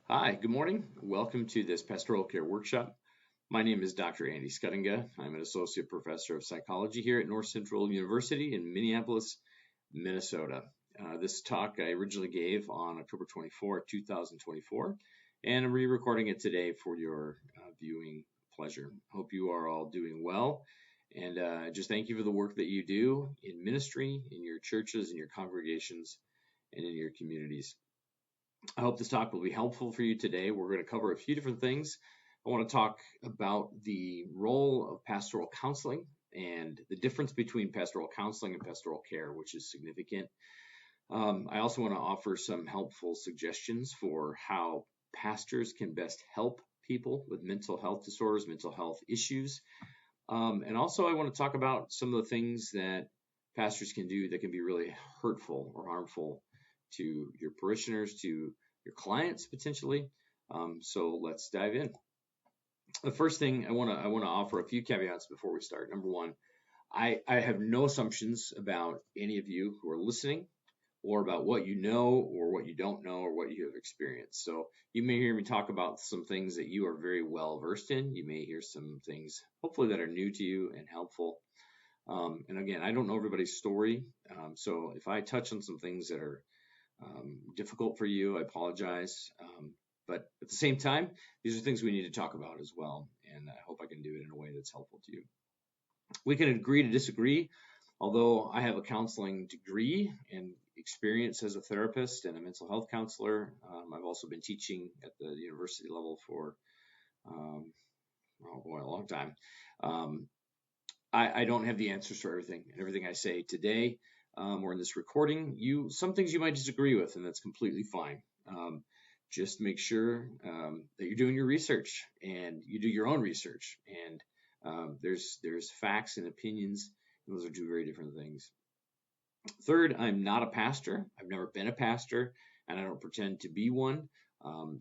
Hi, good morning. Welcome to this pastoral care workshop. My name is Dr. Andy Schuttinga. I'm an associate professor of psychology here at North Central University in Minneapolis, Minnesota. This talk I originally gave on October 24, 2024, and I'm re-recording it today for your viewing pleasure. Hope you are all doing well, and just thank you for the work that you do in ministry, in your churches, in your congregations, and in your communities. I hope this talk will be helpful for you today. We're going to cover a few different things. I want to talk about the role of pastoral counseling and the difference between pastoral counseling and pastoral care, which is significant. I also want to offer some helpful suggestions for how pastors can best help people with mental health disorders, mental health issues. And also I want to talk about some of the things that pastors can do that can be really hurtful or harmful to your parishioners, to your clients potentially. So let's dive in. The first thing I want to offer a few caveats before we start. Number one, I have no assumptions about any of you who are listening or about what you know or what you don't know or what you have experienced. So you may hear me talk about some things that you are very well versed in. You may hear some things hopefully that are new to you and helpful. And again, I don't know everybody's story. So if I touch on some things that are difficult for you, I apologize. But at the same time, these are things we need to talk about as well. And I hope I can do it in a way that's helpful to you. We can agree to disagree. Although I have a counseling degree and experience as a therapist and a mental health counselor, I've also been teaching at the university level for a long time. I don't have the answers for everything. And everything I say today or in this recording, some things you might disagree with, and that's completely fine. Just make sure that you're doing your research and you do your own research. And there's facts and opinions. And those are two very different things. Third, I'm not a pastor. I've never been a pastor, and I don't pretend to be one.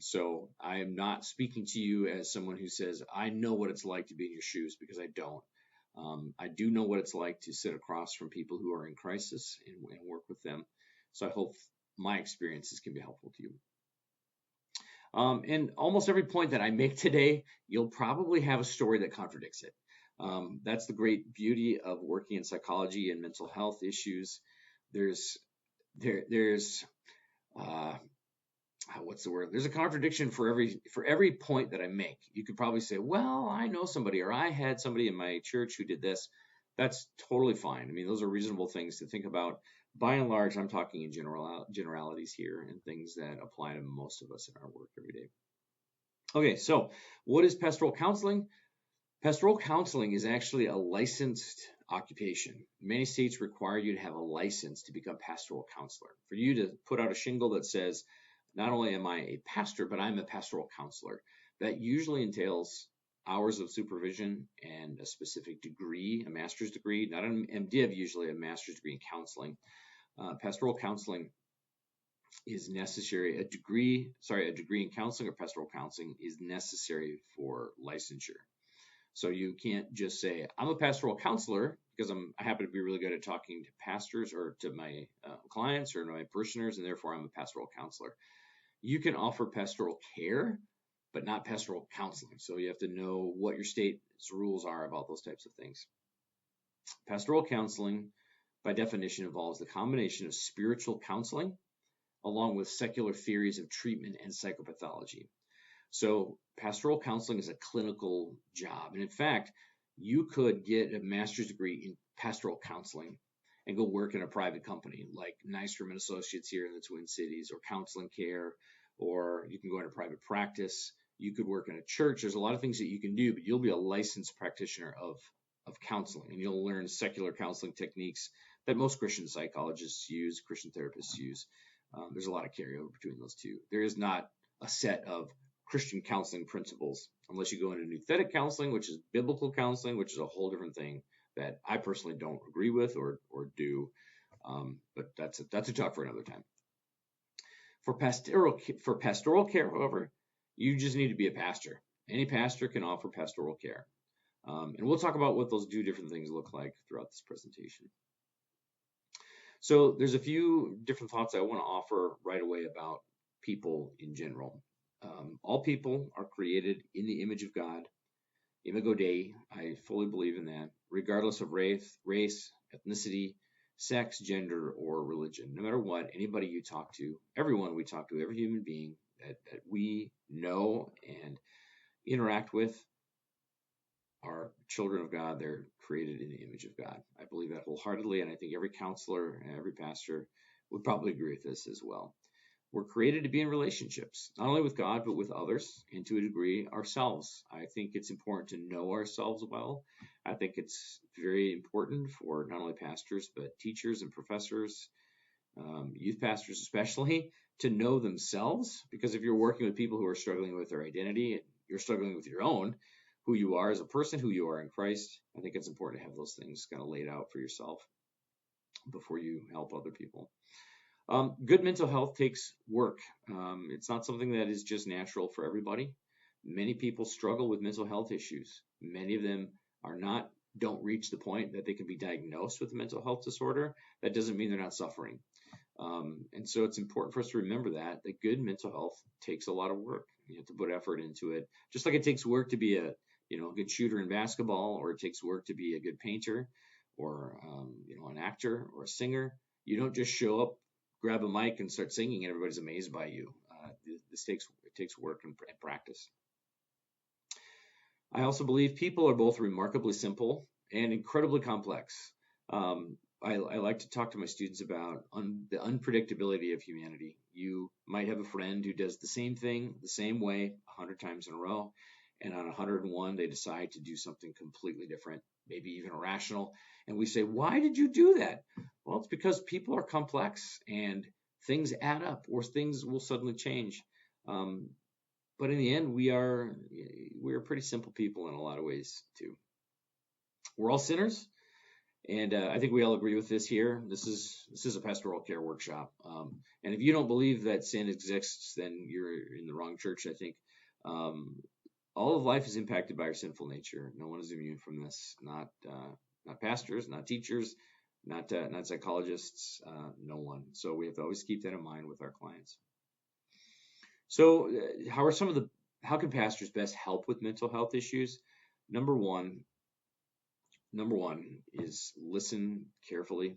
So I am not speaking to you as someone who says, I know what it's like to be in your shoes, because I don't. I do know what it's like to sit across from people who are in crisis and work with them. So I hope my experiences can be helpful to you. And almost every point that I make today, you'll probably have a story that contradicts it. That's the great beauty of working in psychology and mental health issues. There's what's the word? There's a contradiction for every point that I make. You could probably say, well, I know somebody, or I had somebody in my church who did this. That's totally fine. I mean, those are reasonable things to think about. By and large, I'm talking in generalities here and things that apply to most of us in our work every day. Okay, so what is pastoral counseling? Pastoral counseling is actually a licensed occupation. Many states require you to have a license to become pastoral counselor. For you to put out a shingle that says, not only am I a pastor, but I'm a pastoral counselor, that usually entails hours of supervision and a specific degree, a master's degree, not an MDiv, usually a master's degree in counseling. Pastoral counseling is necessary. A degree in counseling or pastoral counseling is necessary for licensure. So you can't just say, I'm a pastoral counselor because I happen to be really good at talking to pastors or to my clients or to my parishioners, and therefore I'm a pastoral counselor. You can offer pastoral care, but not pastoral counseling. So you have to know what your state's rules are about those types of things. Pastoral counseling, by definition, involves the combination of spiritual counseling along with secular theories of treatment and psychopathology. So pastoral counseling is a clinical job. And in fact, you could get a master's degree in pastoral counseling and go work in a private company like Nystrom and Associates here in the Twin Cities, or Counseling Care, or you can go into private practice. You could work in a church. There's a lot of things that you can do, but you'll be a licensed practitioner of counseling, and you'll learn secular counseling techniques that most Christian psychologists use, Christian therapists use. There's a lot of carryover between those two. There is not a set of Christian counseling principles unless you go into nouthetic counseling, which is biblical counseling, which is a whole different thing that I personally don't agree with or do. But that's a talk for another time. For pastoral care, however, you just need to be a pastor. Any pastor can offer pastoral care. And we'll talk about what those two different things look like throughout this presentation. So there's a few different thoughts I want to offer right away about people in general. All people are created in the image of God. Imago Dei, I fully believe in that, regardless of race, ethnicity, sex, gender, or religion. No matter what, anybody you talk to, everyone we talk to, every human being that we know and interact with are children of God. They're created in the image of God. I believe that wholeheartedly, and I think every counselor and every pastor would probably agree with this as well. We're created to be in relationships, not only with God, but with others, and to a degree, ourselves. I think it's important to know ourselves well. I think it's very important for not only pastors, but teachers and professors, youth pastors especially, to know themselves. Because if you're working with people who are struggling with their identity and you're struggling with your own, who you are as a person, who you are in Christ, I think it's important to have those things kind of laid out for yourself before you help other people. Good mental health takes work. It's not something that is just natural for everybody. Many people struggle with mental health issues. Many of them don't reach the point that they can be diagnosed with a mental health disorder. That doesn't mean they're not suffering. And so it's important for us to remember that good mental health takes a lot of work. You have to put effort into it. Just like it takes work to be a good shooter in basketball, or it takes work to be a good painter, or an actor or a singer. You don't just show up, grab a mic, and start singing, and everybody's amazed by you. It takes work and practice. I also believe people are both remarkably simple and incredibly complex. I like to talk to my students about the unpredictability of humanity. You might have a friend who does the same thing the same way 100 times in a row, and on 101 they decide to do something completely different, maybe even irrational. And we say, why did you do that? Well, it's because people are complex and things add up, or things will suddenly change. But in the end, we are pretty simple people in a lot of ways too. We're all sinners, and I think we all agree with this here. This is a pastoral care workshop, and if you don't believe that sin exists, then you're in the wrong church, I think. All of life is impacted by our sinful nature. No one is immune from this. Not pastors, not teachers, not psychologists, no one. So we have to always keep that in mind with our clients. So how can pastors best help with mental health issues? Number one is listen carefully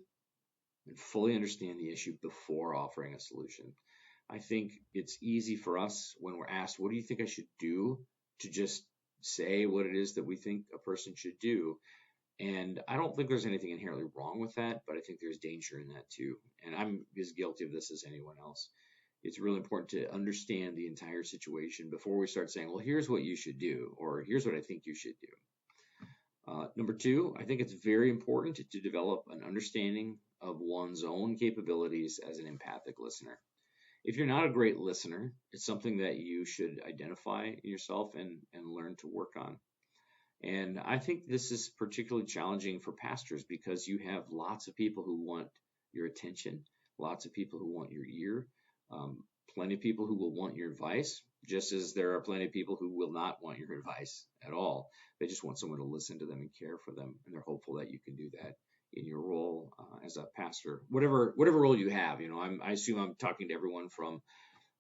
and fully understand the issue before offering a solution. I think it's easy for us when we're asked, what do you think I should do, to just say what it is that we think a person should do. And I don't think there's anything inherently wrong with that, but I think there's danger in that too. And I'm as guilty of this as anyone else. It's really important to understand the entire situation before we start saying, well, here's what you should do, or here's what I think you should do. Number two, I think it's very important to develop an understanding of one's own capabilities as an empathic listener. If you're not a great listener, it's something that you should identify in yourself and learn to work on. And I think this is particularly challenging for pastors because you have lots of people who want your attention, lots of people who want your ear, plenty of people who will want your advice, just as there are plenty of people who will not want your advice at all. They just want someone to listen to them and care for them, and they're hopeful that you can do that in your role as a pastor, whatever role you have. I assume I'm talking to everyone from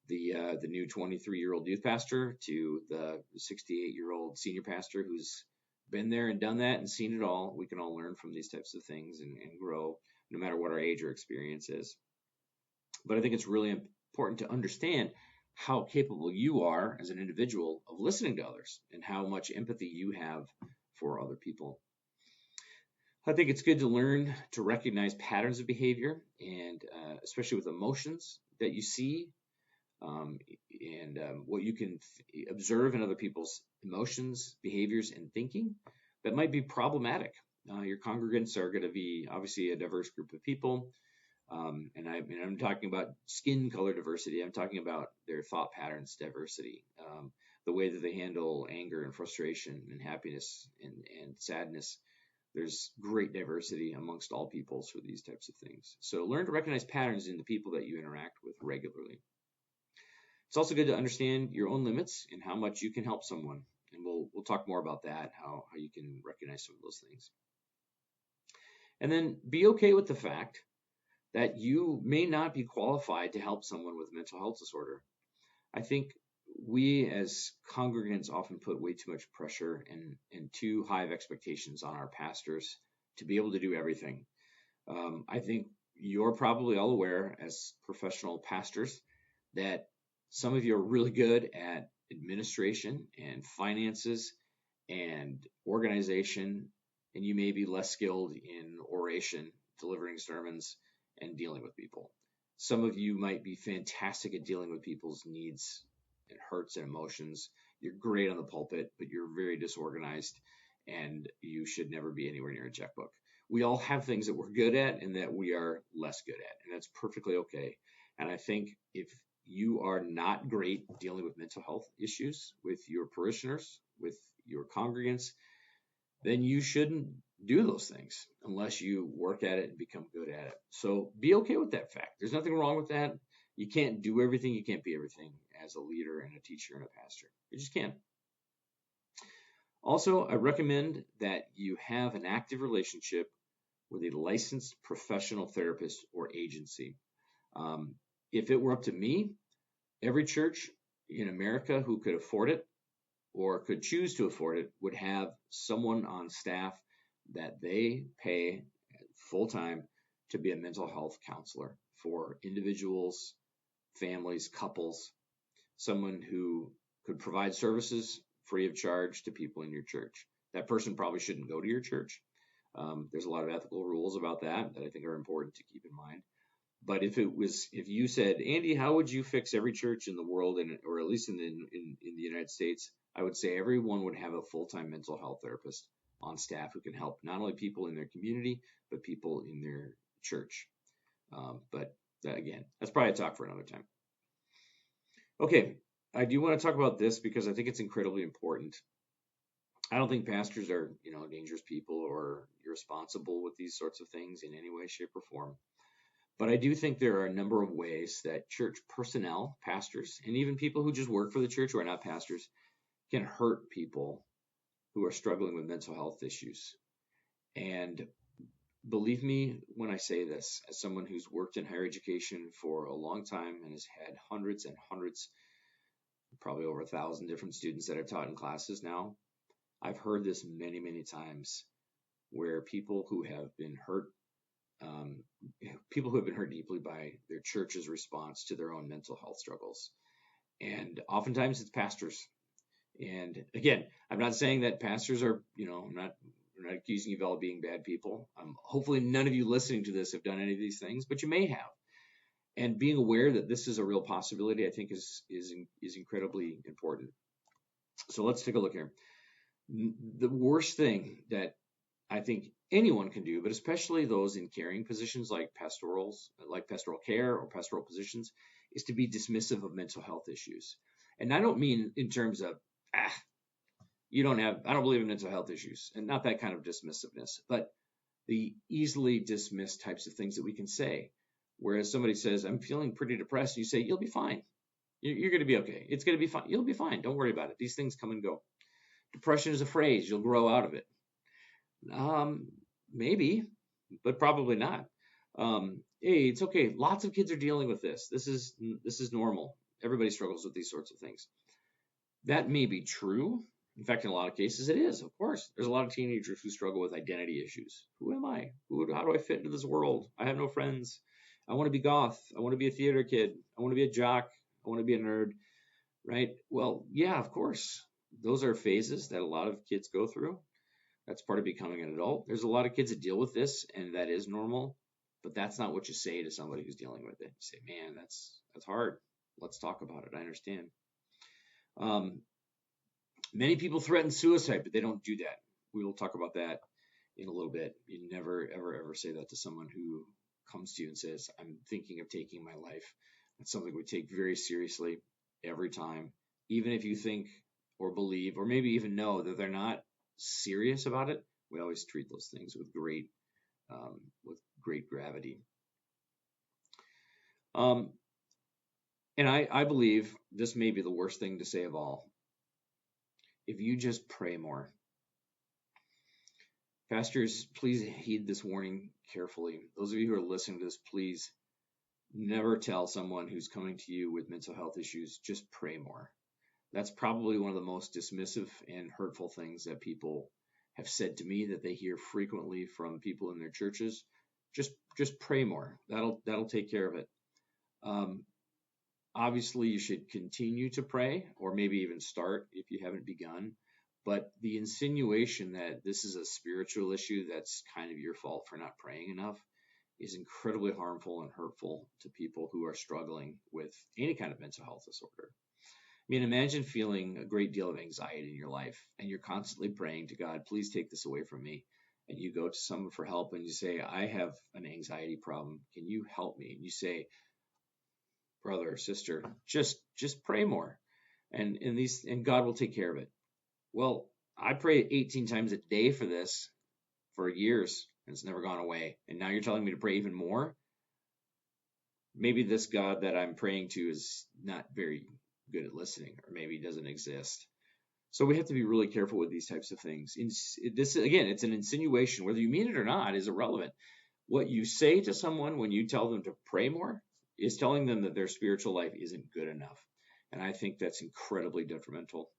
the new 23-year-old youth pastor to the 68-year-old senior pastor who's been there and done that and seen it all. We can all learn from these types of things and grow, no matter what our age or experience is. But I think it's really important to understand how capable you are as an individual of listening to others and how much empathy you have for other people. I think it's good to learn to recognize patterns of behavior, and especially with emotions that you see, and what you can observe in other people's emotions, behaviors, and thinking that might be problematic. Your congregants are going to be obviously a diverse group of people, and I'm talking about skin color diversity. I'm talking about their thought patterns diversity, the way that they handle anger and frustration and happiness and sadness. There's great diversity amongst all peoples for these types of things. So learn to recognize patterns in the people that you interact with regularly. It's also good to understand your own limits and how much you can help someone. And we'll talk more about that, how you can recognize some of those things. And then be okay with the fact that you may not be qualified to help someone with a mental health disorder. I think we as congregants often put way too much pressure and too high of expectations on our pastors to be able to do everything. I think you're probably all aware as professional pastors that some of you are really good at administration and finances and organization, and you may be less skilled in oration, delivering sermons, and dealing with people. Some of you might be fantastic at dealing with people's needs and hurts and emotions. You're great on the pulpit, but you're very disorganized, and you should never be anywhere near a checkbook. We all have things that we're good at and that we are less good at, and that's perfectly okay. And I think if you are not great dealing with mental health issues with your parishioners, with your congregants, then you shouldn't do those things unless you work at it and become good at it. So be okay with that fact. There's nothing wrong with that. You can't do everything. You can't be everything as a leader and a teacher and a pastor. You just can't. Also, I recommend that you have an active relationship with a licensed professional therapist or agency. If it were up to me, every church in America who could afford it or could choose to afford it would have someone on staff that they pay full time to be a mental health counselor for individuals, families, couples, someone who could provide services free of charge to people in your church. That person probably shouldn't go to your church. There's a lot of ethical rules about that I think are important to keep in mind. But if you said, Andy, how would you fix every church in the world, or at least in the United States, I would say everyone would have a full-time mental health therapist on staff who can help not only people in their community, but people in their church. But again, that's probably a talk for another time. Okay, I do want to talk about this because I think it's incredibly important. I don't think pastors are, dangerous people or irresponsible with these sorts of things in any way, shape, or form. But I do think there are a number of ways that church personnel, pastors, and even people who just work for the church who are not pastors can hurt people who are struggling with mental health issues. And believe me when I say this, as someone who's worked in higher education for a long time and has had hundreds and hundreds, probably over 1,000 different students that I've taught in classes now, I've heard this many, many times where people who have been hurt deeply by their church's response to their own mental health struggles. And oftentimes it's pastors. And again, I'm not saying that pastors are, we're not accusing you of all being bad people. Hopefully none of you listening to this have done any of these things, but you may have. And being aware that this is a real possibility, I think is incredibly important. So let's take a look here. The worst thing that I think anyone can do, but especially those in caring positions like pastoral care or pastoral positions, is to be dismissive of mental health issues. And I don't mean in terms of, I don't believe in mental health issues, and not that kind of dismissiveness, but the easily dismissed types of things that we can say. Whereas somebody says, I'm feeling pretty depressed, you say, you'll be fine. You're going to be okay. It's going to be fine. You'll be fine. Don't worry about it. These things come and go. Depression is a phrase. You'll grow out of it. Maybe, but probably not. Hey, it's okay. Lots of kids are dealing with this. This is normal. Everybody struggles with these sorts of things. That may be true. In fact, in a lot of cases, it is. Of course, there's a lot of teenagers who struggle with identity issues. Who am I? How do I fit into this world? I have no friends. I want to be goth. I want to be a theater kid. I want to be a jock. I want to be a nerd. Right? Well, yeah, of course. Those are phases that a lot of kids go through. That's part of becoming an adult. There's a lot of kids that deal with this, and that is normal. But that's not what you say to somebody who's dealing with it. You say, man, that's hard. Let's talk about it. I understand. Many people threaten suicide, but they don't do that. We will talk about that in a little bit. You never, ever, ever say that to someone who comes to you and says, I'm thinking of taking my life. That's something we take very seriously every time, even if you think or believe or maybe even know that they're not serious about it. We always treat those things with great gravity. And I believe this may be the worst thing to say of all. If you just pray more. Pastors, please heed this warning carefully. Those of you who are listening to this, please never tell someone who's coming to you with mental health issues, just pray more. That's probably one of the most dismissive and hurtful things that people have said to me that they hear frequently from people in their churches. Just pray more. That'll take care of it. Um, Obviously, you should continue to pray, or maybe even start if you haven't begun. But the insinuation that this is a spiritual issue that's kind of your fault for not praying enough is incredibly harmful and hurtful to people who are struggling with any kind of mental health disorder. I mean, imagine feeling a great deal of anxiety in your life and you're constantly praying to God, please take this away from me. And you go to someone for help and you say, I have an anxiety problem. Can you help me? And you say, brother or sister, just pray more. And God will take care of it. Well, I pray 18 times a day for this for years and it's never gone away. And now you're telling me to pray even more? Maybe this God that I'm praying to is not very good at listening, or maybe doesn't exist. So we have to be really careful with these types of things. This again, it's an insinuation. Whether you mean it or not is irrelevant. What you say to someone when you tell them to pray more is telling them that their spiritual life isn't good enough. And I think that's incredibly detrimental.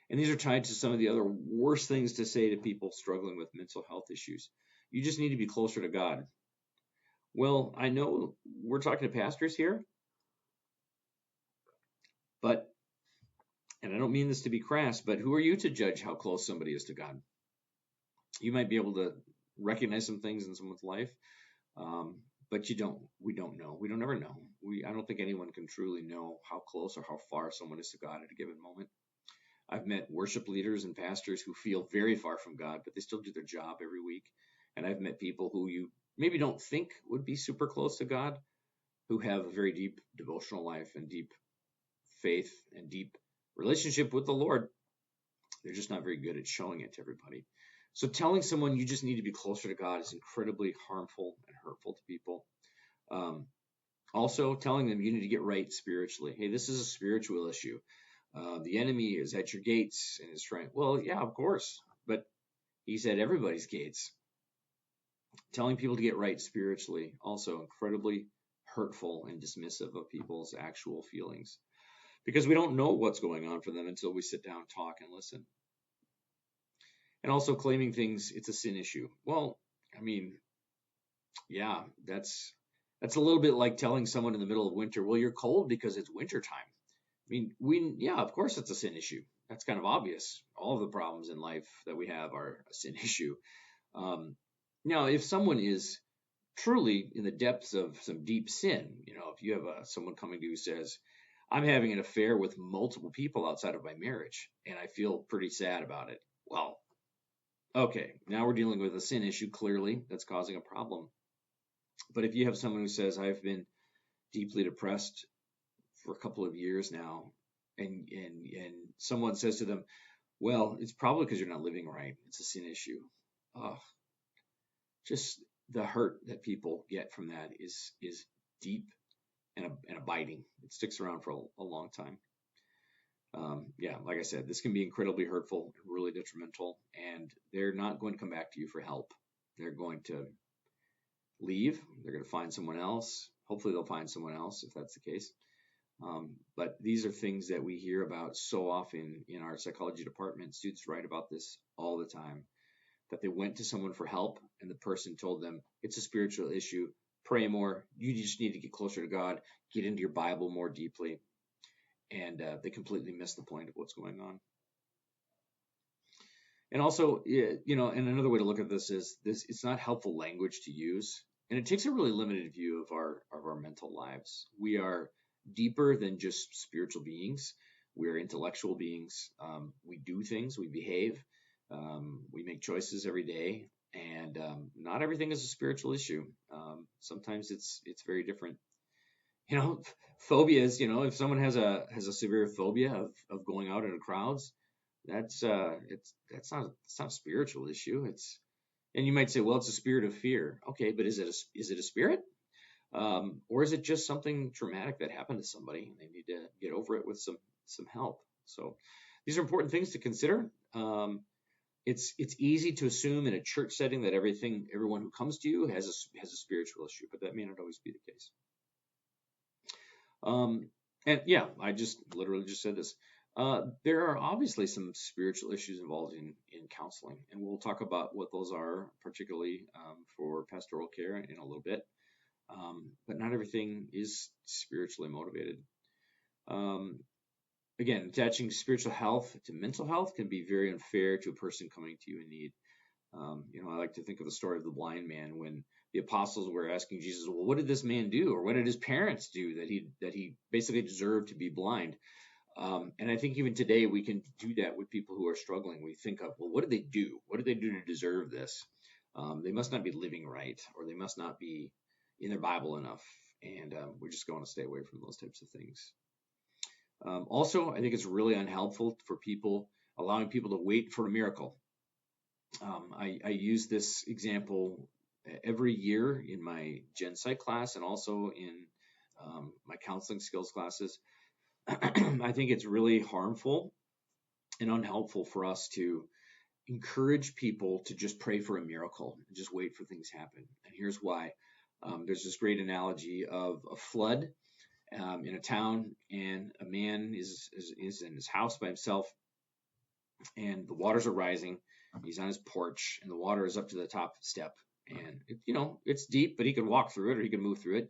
And these are tied to some of the other worst things to say to people struggling with mental health issues. You just need to be closer to God. Well, I know we're talking to pastors here, but, and I don't mean this to be crass, but who are you to judge how close somebody is to God? You might be able to recognize some things in someone's life, but we don't know. We don't ever know. I don't think anyone can truly know how close or how far someone is to God at a given moment. I've met worship leaders and pastors who feel very far from God, but they still do their job every week. And I've met people who you maybe don't think would be super close to God, who have a very deep devotional life and deep faith and deep relationship with the Lord. They're just not very good at showing it to everybody. So telling someone you just need to be closer to God is incredibly harmful and hurtful to people. Also, telling them you need to get right spiritually. Hey, this is a spiritual issue. The enemy is at your gates and is trying. Well, yeah, of course, but he's at everybody's gates. Telling people to get right spiritually, also incredibly hurtful and dismissive of people's actual feelings, because we don't know what's going on for them until we sit down, talk, and listen. And also claiming things, it's a sin issue. Well, I mean, yeah, that's a little bit like telling someone in the middle of winter, well, you're cold because it's wintertime. I mean, yeah, of course it's a sin issue. That's kind of obvious. All of the problems in life that we have are a sin issue. Now, if someone is truly in the depths of some deep sin, if you have someone coming to you who says, I'm having an affair with multiple people outside of my marriage, and I feel pretty sad about it. Well, okay, now we're dealing with a sin issue, clearly, that's causing a problem. But if you have someone who says, I've been deeply depressed for a couple of years now, and someone says to them, well, it's probably because you're not living right. It's a sin issue. Just the hurt that people get from that is deep and abiding. It sticks around for a long time. Yeah, like I said, this can be incredibly hurtful and really detrimental, and they're not going to come back to you for help. They're going to leave. They're going to find someone else. Hopefully they'll find someone else if that's the case. But these are things that we hear about so often in our psychology department. Students write about this all the time, that they went to someone for help and the person told them it's a spiritual issue. Pray more. You just need to get closer to God. Get into your Bible more deeply. And they completely miss the point of what's going on. And also, and another way to look at this is it's not helpful language to use. And it takes a really limited view of our mental lives. We are deeper than just spiritual beings. We're intellectual beings. We do things, we behave, we make choices every day, and not everything is a spiritual issue. Sometimes it's very different. Phobias, if someone has a severe phobia of going out in crowds, that's not a spiritual issue. And you might say, well, it's a spirit of fear. Okay, but is it a spirit? Or is it just something traumatic that happened to somebody and they need to get over it with some help? So these are important things to consider. It's easy to assume in a church setting that everyone who comes to you has a spiritual issue, but that may not always be the case. And yeah, I just literally just said this. There are obviously some spiritual issues involved in counseling, and we'll talk about what those are, particularly for pastoral care in a little bit. But not everything is spiritually motivated. Um, Again, attaching spiritual health to mental health can be very unfair to a person coming to you in need. I like to think of the story of the blind man when the apostles were asking Jesus, "Well, what did this man do, or what did his parents do that he basically deserved to be blind?" And I think even today we can do that with people who are struggling. We think of, well, what did they do? What did they do to deserve this? They must not be living right, or they must not be in their Bible enough. And we're just going to stay away from those types of things. Also, I think it's really unhelpful for people allowing people to wait for a miracle. I use this example every year in my Gen Psych class and also in my counseling skills classes. I think it's really harmful and unhelpful for us to encourage people to just pray for a miracle and just wait for things to happen. And here's why. There's this great analogy of a flood in a town, and a man is in his house by himself, and the waters are rising. He's on his porch, and the water is up to the top step, and it's deep, but he can walk through it or he can move through it.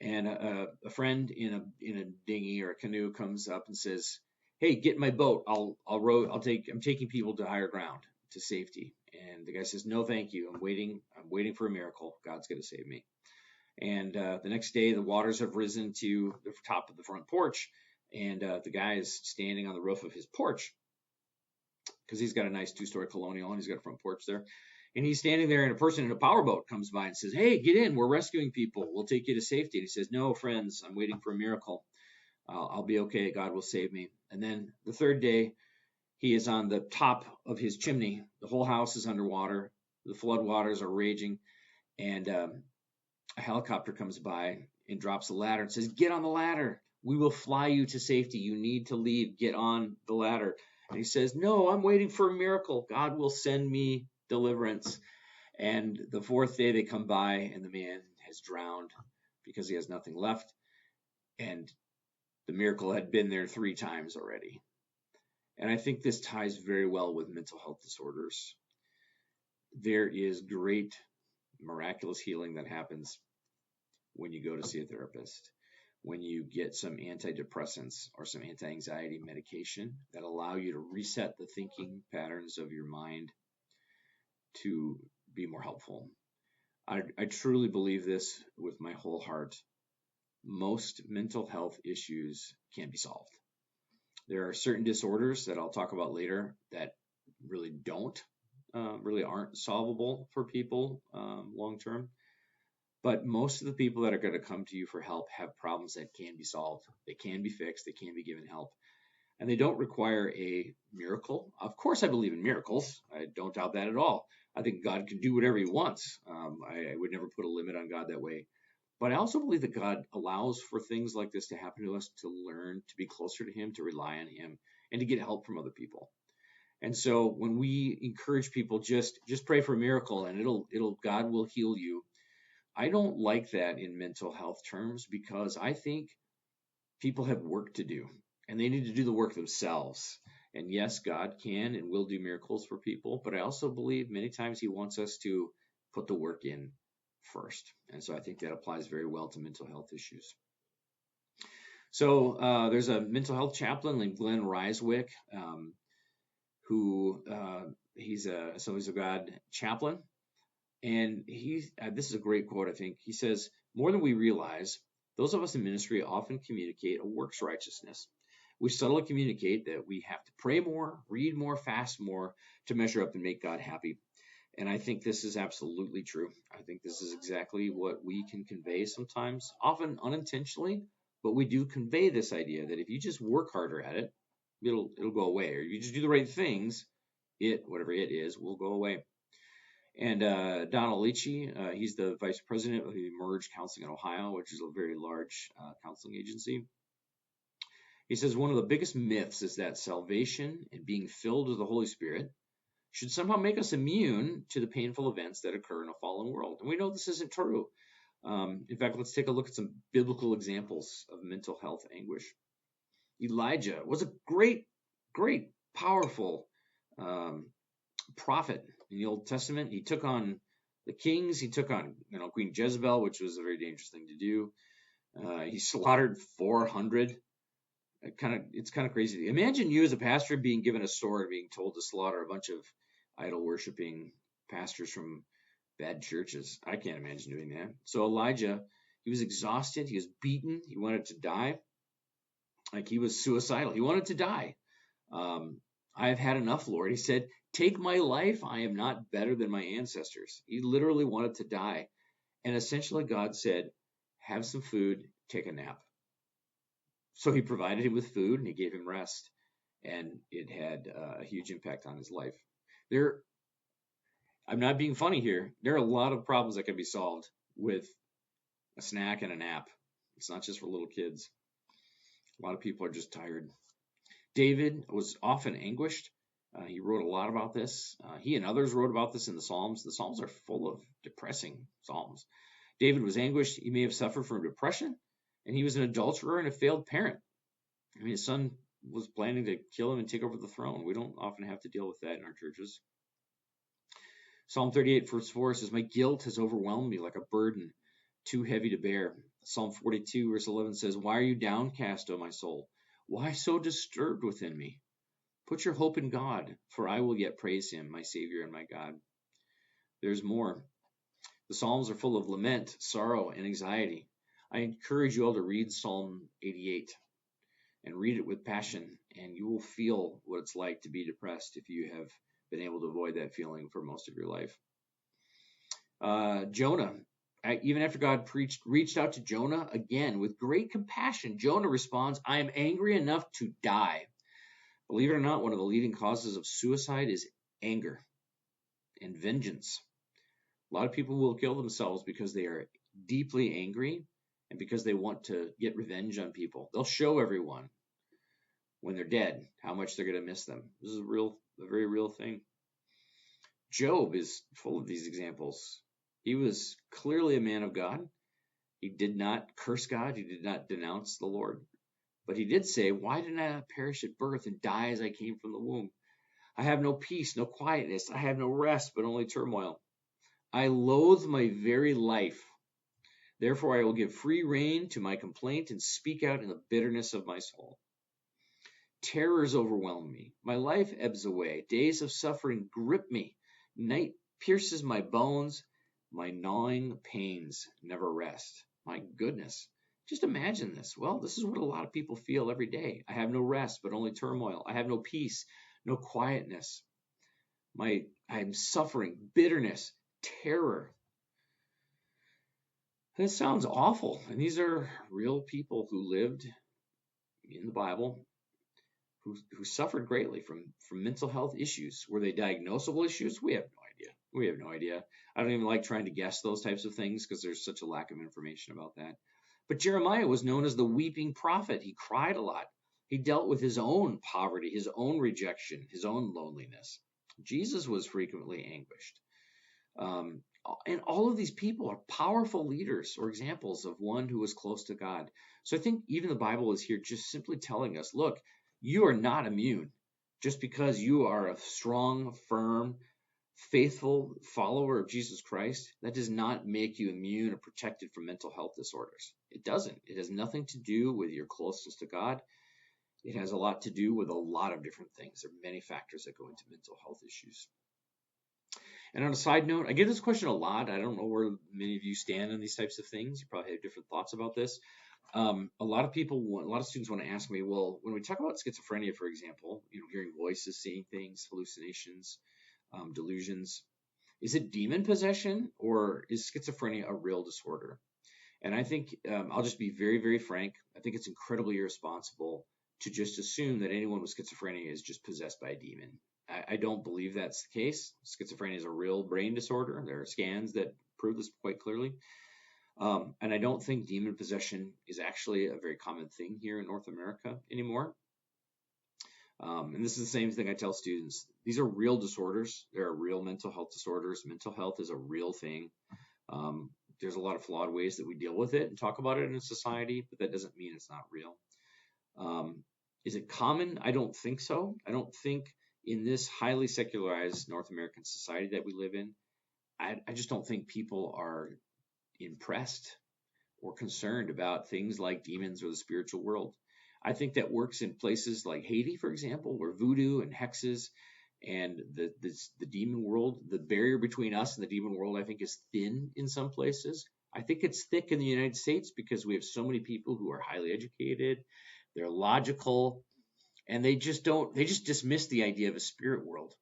And a friend in a dinghy or a canoe comes up and says, "Hey, get in my boat. I'll row. I'm taking people to higher ground, to safety." And the guy says, "No, thank you. I'm waiting for a miracle. God's going to save me." And the next day, the waters have risen to the top of the front porch, and the guy is standing on the roof of his porch because he's got a nice 2-story colonial and he's got a front porch there. And he's standing there, and a person in a powerboat comes by and says, "Hey, get in. We're rescuing people. We'll take you to safety." And he says, "No, friends, I'm waiting for a miracle. I'll be okay. God will save me." And then the third day, he is on the top of his chimney. The whole house is underwater. The flood waters are raging. And a helicopter comes by and drops a ladder and says, "Get on the ladder. We will fly you to safety. You need to leave. Get on the ladder." And he says, "No, I'm waiting for a miracle. God will send me deliverance." And the fourth day they come by, and the man has drowned because he has nothing left. And the miracle had been there 3 times already. And I think this ties very well with mental health disorders. There is great miraculous healing that happens when you go to see a therapist, when you get some antidepressants or some anti-anxiety medication that allow you to reset the thinking patterns of your mind to be more helpful. I truly believe this with my whole heart. Most mental health issues can be solved. There are certain disorders that I'll talk about later that really aren't solvable for people long term. But most of the people that are going to come to you for help have problems that can be solved. They can be fixed. They can be given help. And they don't require a miracle. Of course, I believe in miracles. I don't doubt that at all. I think God can do whatever he wants. I would never put a limit on God that way. But I also believe that God allows for things like this to happen to us to learn to be closer to him, to rely on him, and to get help from other people. And so when we encourage people, just pray for a miracle and God will heal you. I don't like that in mental health terms, because I think people have work to do and they need to do the work themselves. And yes, God can and will do miracles for people, but I also believe many times he wants us to put the work in first. And so I think that applies very well to mental health issues. So there's a mental health chaplain named Glenn Ryswick, who he's a Assemblies of God chaplain. And this is a great quote, I think. He says, "More than we realize, those of us in ministry often communicate a works righteousness. We subtly communicate that we have to pray more, read more, fast more to measure up and make God happy." And I think this is absolutely true. I think this is exactly what we can convey sometimes, often unintentionally, but we do convey this idea that if you just work harder at it, it'll go away. Or you just do the right things, whatever it is, will go away. And Donald Leachy, he's the vice president of the Emerge Counseling in Ohio, which is a very large counseling agency. He says one of the biggest myths is that salvation and being filled with the Holy Spirit should somehow make us immune to the painful events that occur in a fallen world. And we know this isn't true. In fact, let's take a look at some biblical examples of mental health anguish. Elijah was a great, great, powerful um, prophet in the Old Testament. He took on the kings. He took on, Queen Jezebel, which was a very dangerous thing to do. He slaughtered 400. It's kind of crazy. Imagine you as a pastor being given a sword, being told to slaughter a bunch of idol worshiping pastors from bad churches. I can't imagine doing that. So Elijah, he was exhausted. He was beaten. He wanted to die. Like, he was suicidal. He wanted to die. I have had enough, Lord. He said, take my life. I am not better than my ancestors. He literally wanted to die. And essentially God said, have some food, take a nap. So he provided him with food and he gave him rest. And it had a huge impact on his life. I'm not being funny here. There are a lot of problems that can be solved with a snack and a nap. It's not just for little kids. A lot of people are just tired. David was often anguished. He wrote a lot about this. He and others wrote about this in the Psalms. The Psalms are full of depressing Psalms. David was anguished. He may have suffered from depression, and he was an adulterer and a failed parent. I mean, his son was planning to kill him and take over the throne. We don't often have to deal with that in our churches. Psalm 38, verse 4 says, my guilt has overwhelmed me like a burden too heavy to bear. Psalm 42, verse 11 says, why are you downcast, O my soul? Why so disturbed within me? Put your hope in God, for I will yet praise him, my Savior and my God. There's more. The Psalms are full of lament, sorrow, and anxiety. I encourage you all to read Psalm 88 and read it with passion, and you will feel what it's like to be depressed if you have been able to avoid that feeling for most of your life. Jonah, even after God reached out to Jonah again with great compassion, Jonah responds, I am angry enough to die. Believe it or not, one of the leading causes of suicide is anger and vengeance. A lot of people will kill themselves because they are deeply angry and because they want to get revenge on people. They'll show everyone when they're dead how much they're going to miss them. This is a very real thing. Job is full of these examples. He was clearly a man of God. He did not curse God. He did not denounce the Lord. But he did say, why did I not perish at birth and die as I came from the womb? I have no peace, no quietness. I have no rest, but only turmoil. I loathe my very life. Therefore, I will give free rein to my complaint and speak out in the bitterness of my soul. Terrors overwhelm me. My life ebbs away. Days of suffering grip me. Night pierces my bones. My gnawing pains never rest. My goodness. Just imagine this. Well, this is what a lot of people feel every day. I have no rest, but only turmoil. I have no peace, no quietness. I'm suffering bitterness, terror. That sounds awful. And these are real people who lived in the Bible, who suffered greatly from mental health issues. Were they diagnosable issues? We have no idea. I don't even like trying to guess those types of things because there's such a lack of information about that. But Jeremiah was known as the weeping prophet. He cried a lot. He dealt with his own poverty, his own rejection, his own loneliness. Jesus was frequently anguished. And all of these people are powerful leaders or examples of one who was close to God. So I think even the Bible is here just simply telling us, look, you are not immune. Just because you are a strong, firm, faithful follower of Jesus Christ, that does not make you immune or protected from mental health disorders. It doesn't. It has nothing to do with your closeness to God. It has a lot to do with a lot of different things. There are many factors that go into mental health issues. And on a side note, I get this question a lot. I don't know where many of you stand on these types of things. You probably have different thoughts about this. A lot of students want to ask me, well, when we talk about schizophrenia, for example, hearing voices, seeing things, hallucinations, delusions, is it demon possession or is schizophrenia a real disorder? And I think I'll just be very, very frank. I think it's incredibly irresponsible to just assume that anyone with schizophrenia is just possessed by a demon. I don't believe that's the case. Schizophrenia is a real brain disorder. There are scans that prove this quite clearly. And I don't think demon possession is actually a very common thing here in North America anymore. And this is the same thing I tell students. These are real disorders. There are real mental health disorders. Mental health is a real thing. There's a lot of flawed ways that we deal with it and talk about it in society, but that doesn't mean it's not real. Is it common? I don't think so. I don't think in this highly secularized North American society that we live in, I just don't think people are impressed or concerned about things like demons or the spiritual world. I think that works in places like Haiti, for example, where voodoo and hexes and the demon world, the barrier between us and the demon world, I think is thin in some places. I think it's thick in the United States because we have so many people who are highly educated, they're logical, and they just dismiss the idea of a spirit world.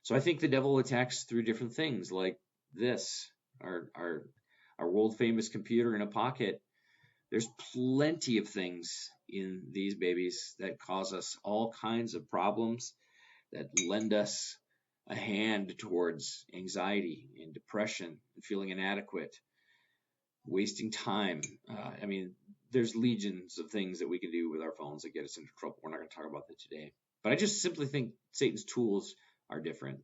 So I think the devil attacks through different things like this, our world famous computer in a pocket. There's plenty of things in these babies that cause us all kinds of problems that lend us a hand towards anxiety and depression and feeling inadequate, wasting time. I mean, there's legions of things that we can do with our phones that get us into trouble. We're not going to talk about that today. But I just simply think Satan's tools are different.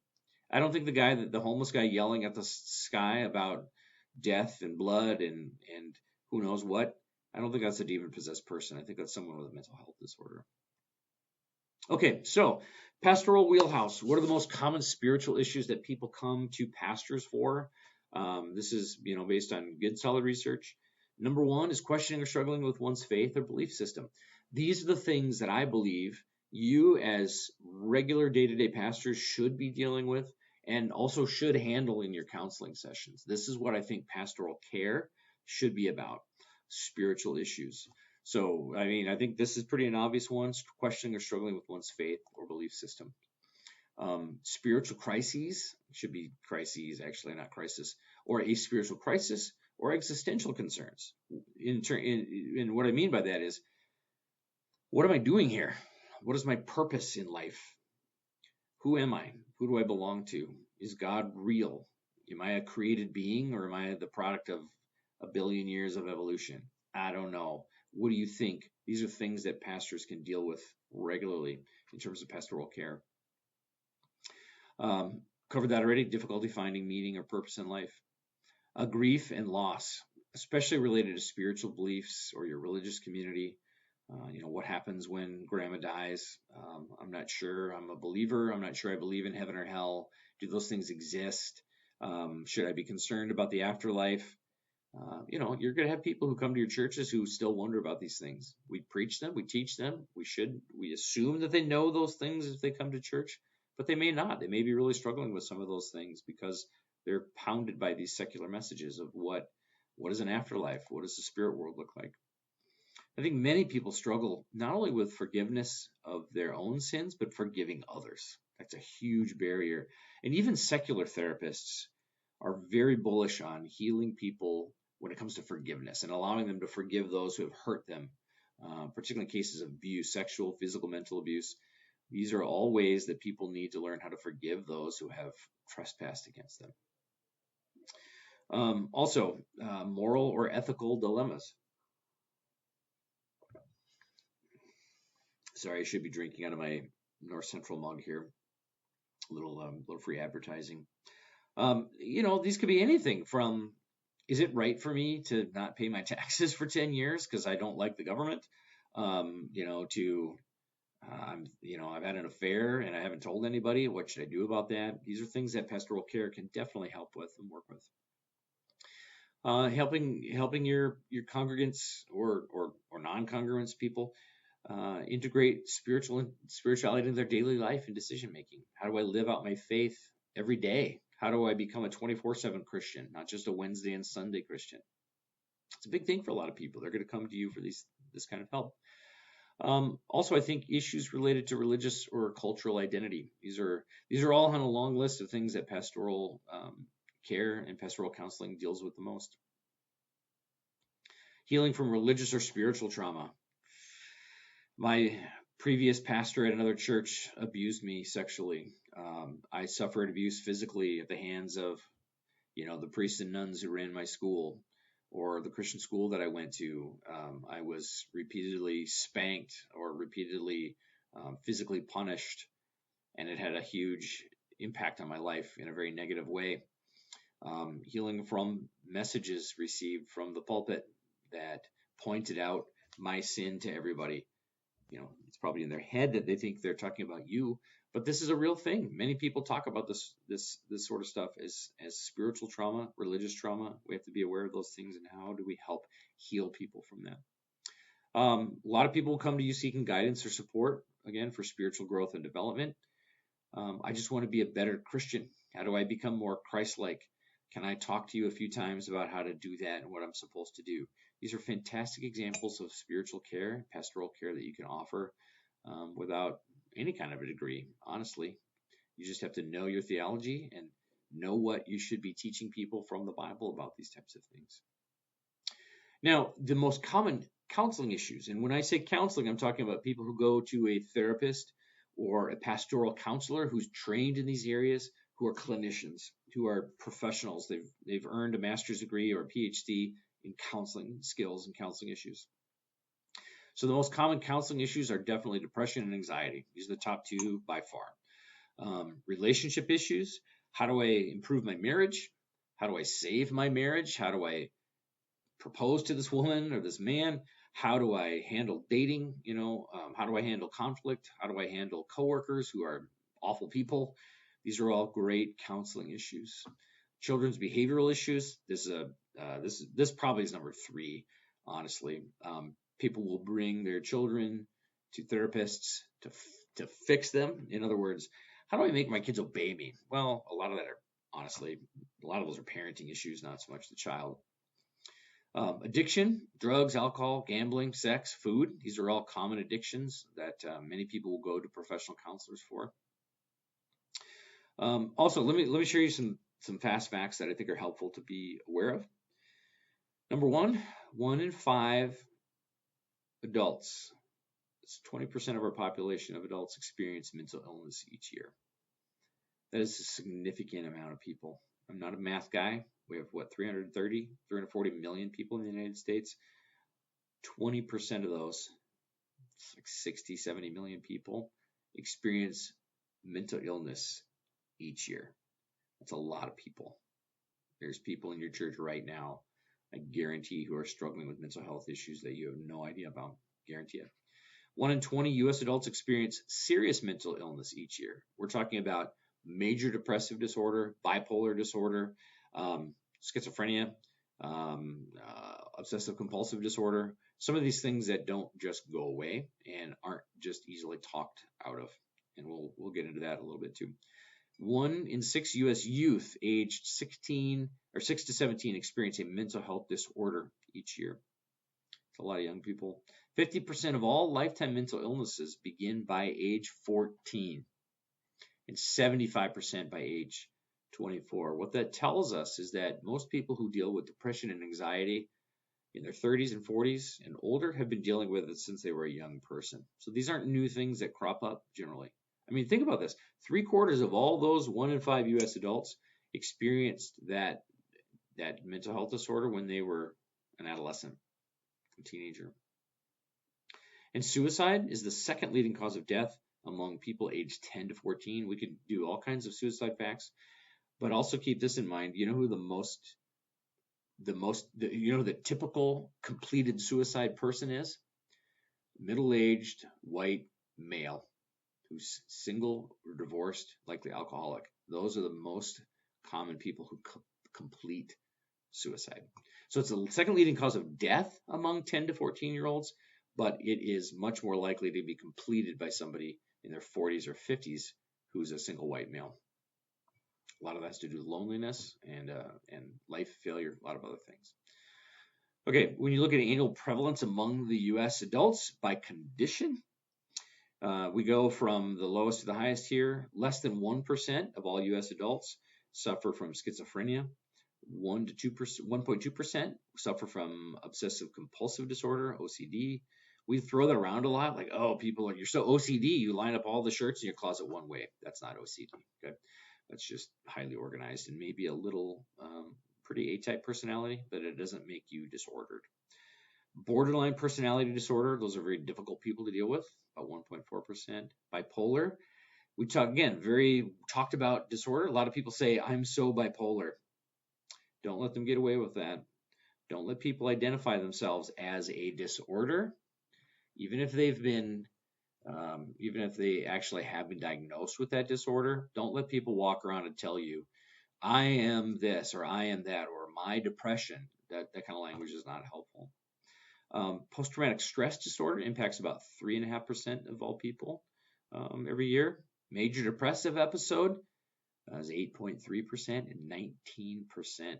I don't think the homeless guy yelling at the sky about death and blood and who knows what, I don't think that's a demon possessed person. I think that's someone with a mental health disorder. Okay, so pastoral wheelhouse. What are the most common spiritual issues that people come to pastors for? This is, based on good, solid research. Number one is questioning or struggling with one's faith or belief system. These are the things that I believe you as regular day-to-day pastors should be dealing with and also should handle in your counseling sessions. This is what I think pastoral care should be about, spiritual issues. So, I think this is pretty an obvious one, questioning or struggling with one's faith or belief system. Spiritual crises, should be crises, actually, not crisis, or a spiritual crisis or existential concerns. And what I mean by that is, what am I doing here? What is my purpose in life? Who am I? Who do I belong to? Is God real? Am I a created being, or am I the product of a billion years of evolution? I don't know. What do you think? These are things that pastors can deal with regularly in terms of pastoral care. Covered that already. Difficulty finding meaning or purpose in life. Grief and loss, especially related to spiritual beliefs or your religious community. What happens when grandma dies? I'm not sure I'm a believer. I'm not sure I believe in heaven or hell. Do those things exist? Should I be concerned about the afterlife? You're going to have people who come to your churches who still wonder about these things. We preach them, we teach them. We assume that they know those things if they come to church, but they may not. They may be really struggling with some of those things because they're pounded by these secular messages of what is an afterlife? What does the spirit world look like? I think many people struggle not only with forgiveness of their own sins, but forgiving others. That's a huge barrier. And even secular therapists are very bullish on healing people when it comes to forgiveness and allowing them to forgive those who have hurt them, particularly in cases of abuse, sexual, physical, mental abuse. These are all ways that people need to learn how to forgive those who have trespassed against them. Also, moral or ethical dilemmas. Sorry, I should be drinking out of my North Central mug here. A little free advertising. These could be anything from, is it right for me to not pay my taxes for 10 years because I don't like the government? To, I've had an affair and I haven't told anybody. What should I do about that? These are things that pastoral care can definitely help with and work with. Helping your congregants or non-congregants people integrate spirituality into their daily life and decision making. How do I live out my faith every day? How do I become a 24/7 Christian, not just a Wednesday and Sunday Christian? It's a big thing for a lot of people. They're going to come to you for this kind of help. Also, I think issues related to religious or cultural identity. These are all on a long list of things that pastoral care and pastoral counseling deals with the most. Healing from religious or spiritual trauma. My previous pastor at another church abused me sexually. I suffered abuse physically at the hands of, the priests and nuns who ran my school or the Christian school that I went to. I was repeatedly spanked or repeatedly physically punished, and it had a huge impact on my life in a very negative way. Healing from messages received from the pulpit that pointed out my sin to everybody. It's probably in their head that they think they're talking about you, but this is a real thing. Many people talk about this sort of stuff as spiritual trauma, religious trauma. We have to be aware of those things, and how do we help heal people from that? A lot of people will come to you seeking guidance or support, again, for spiritual growth and development. I just want to be a better Christian. How do I become more Christ-like? Can I talk to you a few times about how to do that and what I'm supposed to do? These are fantastic examples of spiritual care, pastoral care that you can offer without any kind of a degree, honestly. You just have to know your theology and know what you should be teaching people from the Bible about these types of things. Now, the most common counseling issues, and when I say counseling, I'm talking about people who go to a therapist or a pastoral counselor who's trained in these areas, who are clinicians, who are professionals. They've earned a master's degree or a PhD in counseling skills and counseling issues. So the most common counseling issues are definitely depression and anxiety. These are the top two by far. Relationship issues. How do I improve my marriage? How do I save my marriage? How do I propose to this woman or this man? How do I handle dating? How do I handle conflict? How do I handle coworkers who are awful people? These are all great counseling issues. Children's behavioral issues. This probably is number 3, honestly. People will bring their children to therapists to fix them. In other words, how do I make my kids obey me? Well, a lot of those are parenting issues, not so much the child. Addiction, drugs, alcohol, gambling, sex, food. These are all common addictions that many people will go to professional counselors for. Also, let me share you some fast facts that I think are helpful to be aware of. Number 1 in 5 adults, it's 20% of our population of adults, experience mental illness each year. That is a significant amount of people. I'm not a math guy. We have 340 million people in the United States. 20% of those, it's like 60, 70 million people, experience mental illness each year. That's a lot of people. There's people in your church right now, I guarantee, who are struggling with mental health issues that you have no idea about. Guarantee it. 1 in 20 U.S. adults experience serious mental illness each year. We're talking about major depressive disorder, bipolar disorder, schizophrenia, obsessive compulsive disorder. Some of these things that don't just go away and aren't just easily talked out of. And we'll get into that a little bit too. 1 in 6 U.S. youth aged 6 to 17 experience a mental health disorder each year. It's a lot of young people. 50% of all lifetime mental illnesses begin by age 14 and 75% by age 24. What that tells us is that most people who deal with depression and anxiety in their 30s and 40s and older have been dealing with it since they were a young person. So these aren't new things that crop up generally. I mean, think about this. 3/4 of all those 1 in 5 U.S. adults experienced that mental health disorder when they were an adolescent, a teenager. And suicide is the second leading cause of death among people aged 10 to 14. We could do all kinds of suicide facts, but also keep this in mind. You know who the typical completed suicide person is? Middle-aged white male who's single or divorced, likely alcoholic. Those are the most common people who complete suicide. So it's the second leading cause of death among 10 to 14-year-olds, but it is much more likely to be completed by somebody in their 40s or 50s who's a single white male. A lot of that has to do with loneliness and life failure, a lot of other things. Okay, when you look at annual prevalence among the U.S. adults by condition, we go from the lowest to the highest here. Less than 1% of all U.S. adults suffer from schizophrenia. 1.2% suffer from obsessive compulsive disorder, OCD. We throw that around a lot, like, oh, you're so OCD, you line up all the shirts in your closet one way. That's not OCD. Okay, that's just highly organized and maybe a little pretty A-type personality, but it doesn't make you disordered. Borderline personality disorder, those are very difficult people to deal with, about 1.4%. Bipolar, we talked about disorder. A lot of people say, I'm so bipolar. Don't let them get away with that. Don't let people identify themselves as a disorder, even if they've been Even if they actually have been diagnosed with that disorder, don't let people walk around and tell you, I am this or I am that or my depression. That kind of language is not helpful. Post-traumatic stress disorder impacts about 3.5% of all people every year. Major depressive episode is 8.3%, and 19%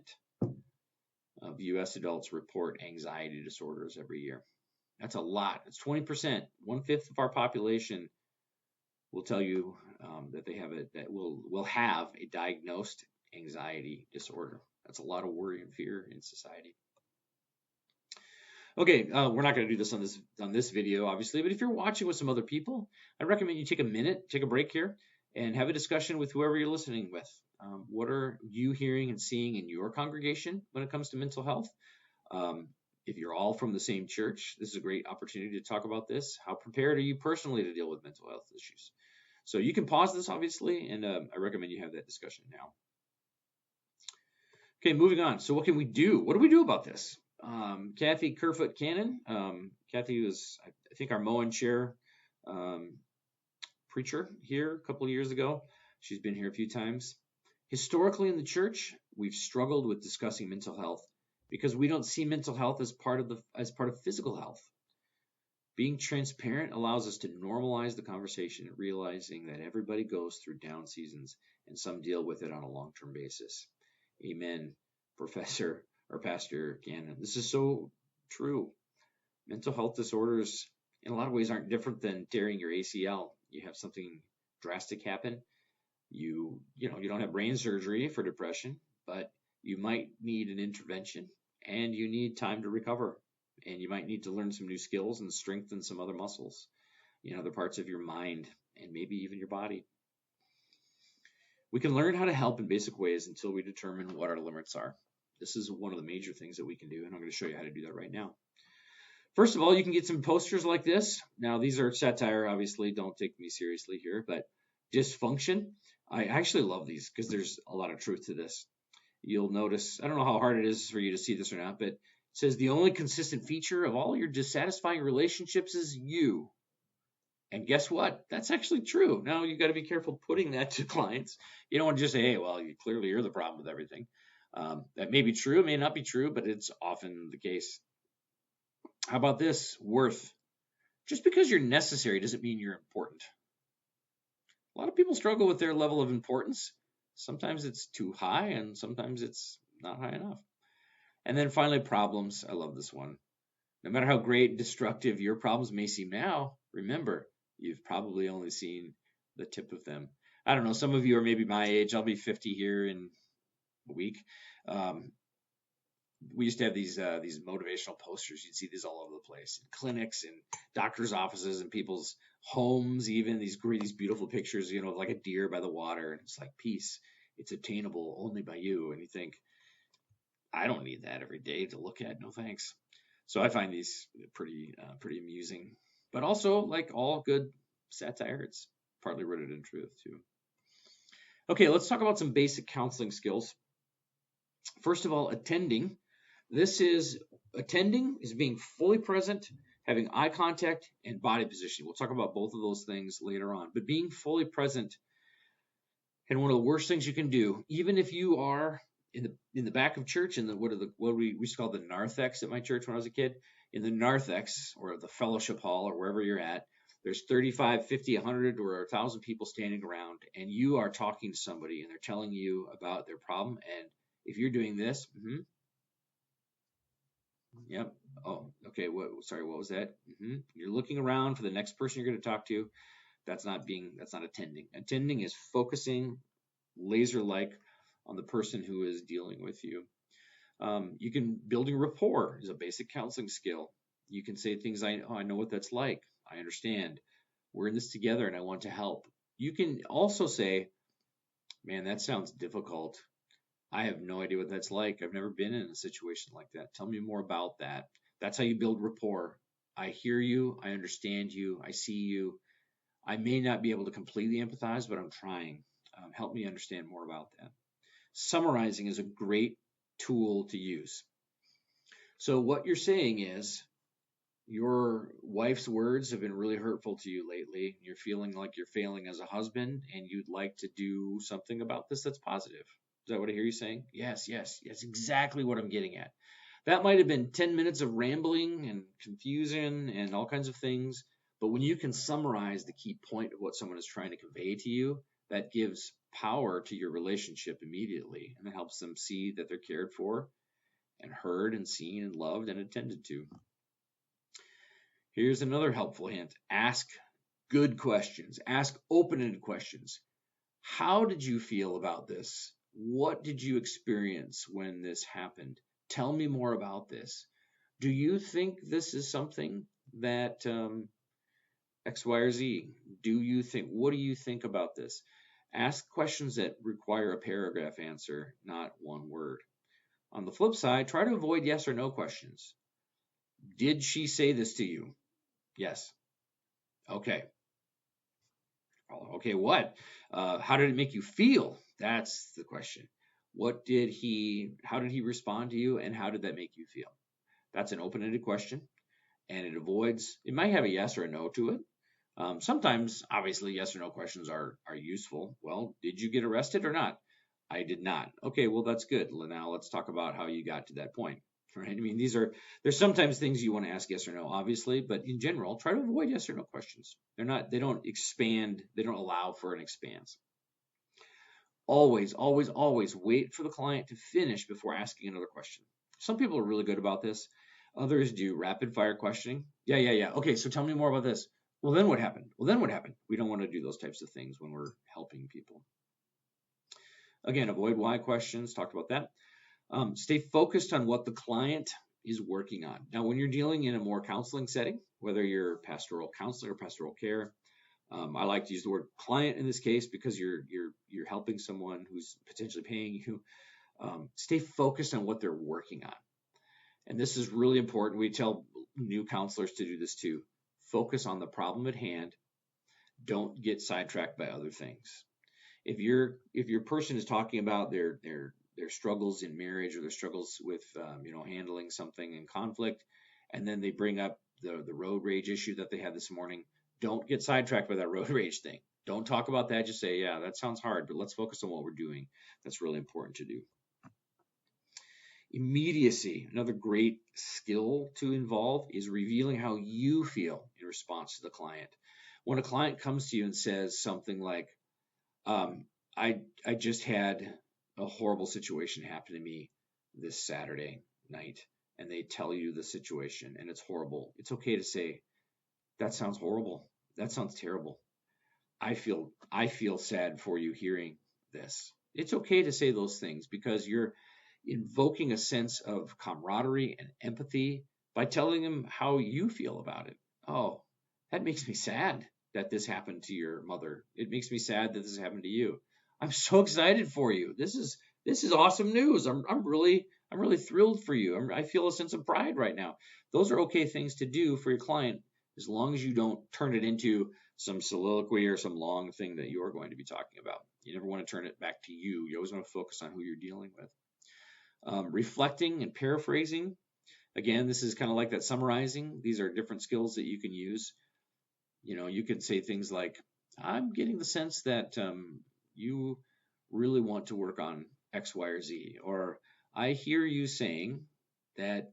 of U.S. adults report anxiety disorders every year. That's a lot. It's 20%. 1/5 of our population will tell you that they have will have a diagnosed anxiety disorder. That's a lot of worry and fear in society. Okay, we're not going to do this on this video, obviously, but if you're watching with some other people, I recommend you take a minute, take a break here, and have a discussion with whoever you're listening with. What are you hearing and seeing in your congregation when it comes to mental health? If you're all from the same church, this is a great opportunity to talk about this. How prepared are you personally to deal with mental health issues? So you can pause this, obviously, and I recommend you have that discussion now. Okay, moving on. So what can we do? What do we do about this? Kathy Kerfoot Cannon. Kathy was, I think, our Moen Chair preacher here a couple of years ago. She's been here a few times. Historically in the church, we've struggled with discussing mental health because we don't see mental health as part of physical health. Being transparent allows us to normalize the conversation, realizing that everybody goes through down seasons and some deal with it on a long-term basis. Amen, Professor or Pastor Gannon. This is so true. Mental health disorders in a lot of ways aren't different than tearing your ACL. You have something drastic happen. You don't have brain surgery for depression, but you might need an intervention and you need time to recover. And you might need to learn some new skills and strengthen some other muscles in other parts of your mind and maybe even your body. We can learn how to help in basic ways until we determine what our limits are. This is one of the major things that we can do, and I'm going to show you how to do that right now. First of all, you can get some posters like this. Now, these are satire, obviously. Don't take me seriously here, but dysfunction. I actually love these because there's a lot of truth to this. You'll notice, I don't know how hard it is for you to see this or not, but it says the only consistent feature of all your dissatisfying relationships is you. And guess what? That's actually true. Now, you got to be careful putting that to clients. You don't want to just say, hey, well, you're the problem with everything. That may be true, it may not be true, but it's often the case. How about this? Worth. Just because you're necessary doesn't mean you're important. A lot of people struggle with their level of importance. Sometimes it's too high and sometimes it's not high enough. And then finally, problems. I love this one. No matter how great and destructive your problems may seem now, remember, you've probably only seen the tip of them. I don't know, some of you are maybe my age. I'll be 50 here in a week. We used to have these motivational posters. You'd see these all over the place, in clinics and doctors' offices and people's homes, even these beautiful pictures, like a deer by the water. And it's like peace. It's attainable only by you. And you think, I don't need that every day to look at. No thanks. So I find these pretty amusing, but also, like all good satire, it's partly rooted in truth too. Okay, let's talk about some basic counseling skills. First of all, attending. Attending is being fully present, having eye contact, and body positioning. We'll talk about both of those things later on. But being fully present, and one of the worst things you can do, even if you are in the back of church, in what we used to call the narthex at my church when I was a kid, in the narthex or the fellowship hall or wherever you're at, there's 35, 50, 100, or 1,000 people standing around, and you are talking to somebody, and they're telling you about their problem. And if you're doing this, yep. Oh, okay. What was that? You're looking around for the next person you're going to talk to. That's not attending. Attending is focusing laser-like on the person who is dealing with you. Building rapport is a basic counseling skill. You can say things, I know what that's like. I understand. We're in this together and I want to help. You can also say, man, that sounds difficult. I have no idea what that's like. I've never been in a situation like that. Tell me more about that. That's how you build rapport. I hear you. I understand you. I see you. I may not be able to completely empathize, but I'm trying. Help me understand more about that. Summarizing is a great tool to use. So what you're saying is, your wife's words have been really hurtful to you lately. You're feeling like you're failing as a husband and you'd like to do something about this that's positive. Is that what I hear you saying? Yes, yes, yes, exactly what I'm getting at. That might have been 10 minutes of rambling and confusion and all kinds of things. But when you can summarize the key point of what someone is trying to convey to you, that gives power to your relationship immediately. And it helps them see that they're cared for and heard and seen and loved and attended to. Here's another helpful hint. Ask good questions. Ask open-ended questions. How did you feel about this? What did you experience when this happened? Tell me more about this. Do you think this is something that X, Y, or Z? What do you think about this? Ask questions that require a paragraph answer, not one word. On the flip side, try to avoid yes or no questions. Did she say this to you? Yes. Okay. Okay, what? How did it make you feel? That's the question. How did he respond to you, and how did that make you feel? That's an open-ended question, and it might have a yes or a no to it. Sometimes, obviously, yes or no questions are useful. Well, did you get arrested or not? I did not. Okay, well, that's good. Now let's talk about how you got to that point. Right? I mean, there's sometimes things you want to ask yes or no, obviously, but in general, try to avoid yes or no questions. They don't expand, they don't allow for an expanse. Always, always, always wait for the client to finish before asking another question. Some people are really good about this. Others do rapid fire questioning. Yeah. Okay, so tell me more about this. Well, then what happened? Well, then what happened? We don't want to do those types of things when we're helping people. Again, avoid why questions. Talked about that. Stay focused on what the client is working on. Now, when you're dealing in a more counseling setting, whether you're pastoral counselor or pastoral care, I like to use the word client in this case because you're helping someone who's potentially paying you. Stay focused on what they're working on. And this is really important. We tell new counselors to do this too. Focus on the problem at hand. Don't get sidetracked by other things. If your person is talking about their struggles in marriage or their struggles with handling something in conflict, and then they bring up the road rage issue that they had this morning, don't get sidetracked by that road rage thing. Don't talk about that. Just say, yeah, that sounds hard, but let's focus on what we're doing. That's really important to do. Immediacy, another great skill to involve, is revealing how you feel in response to the client. When a client comes to you and says something like, I just had a horrible situation happen to me this Saturday night, and they tell you the situation and it's horrible. It's okay to say, that sounds horrible. That sounds terrible. I feel sad for you hearing this. It's okay to say those things because you're invoking a sense of camaraderie and empathy by telling them how you feel about it. Oh, that makes me sad that this happened to your mother. It makes me sad that this happened to you. I'm so excited for you. This is awesome news. I'm really thrilled for you. I feel a sense of pride right now. Those are okay things to do for your client as long as you don't turn it into some soliloquy or some long thing that you're going to be talking about. You never want to turn it back to you. You always want to focus on who you're dealing with. Reflecting and paraphrasing. Again, this is kind of like that summarizing. These are different skills that you can use. You could say things like, I'm getting the sense that you really want to work on X, Y, or Z. Or I hear you saying that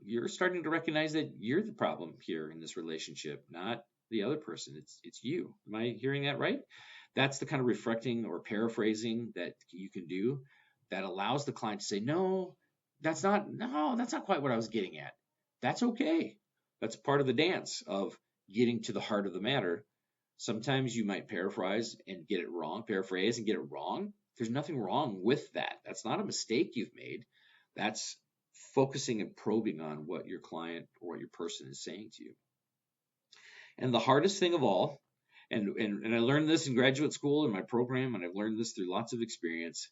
you're starting to recognize that you're the problem here in this relationship, not the other person. It's you. Am I hearing that right? That's the kind of reflecting or paraphrasing that you can do that allows the client to say, no, that's not quite what I was getting at. That's okay. That's part of the dance of getting to the heart of the matter. Sometimes you might paraphrase and get it wrong. There's nothing wrong with that. That's not a mistake you've made. That's focusing and probing on what your client or what your person is saying to you. And the hardest thing of all, and I learned this in graduate school in my program, and I've learned this through lots of experience,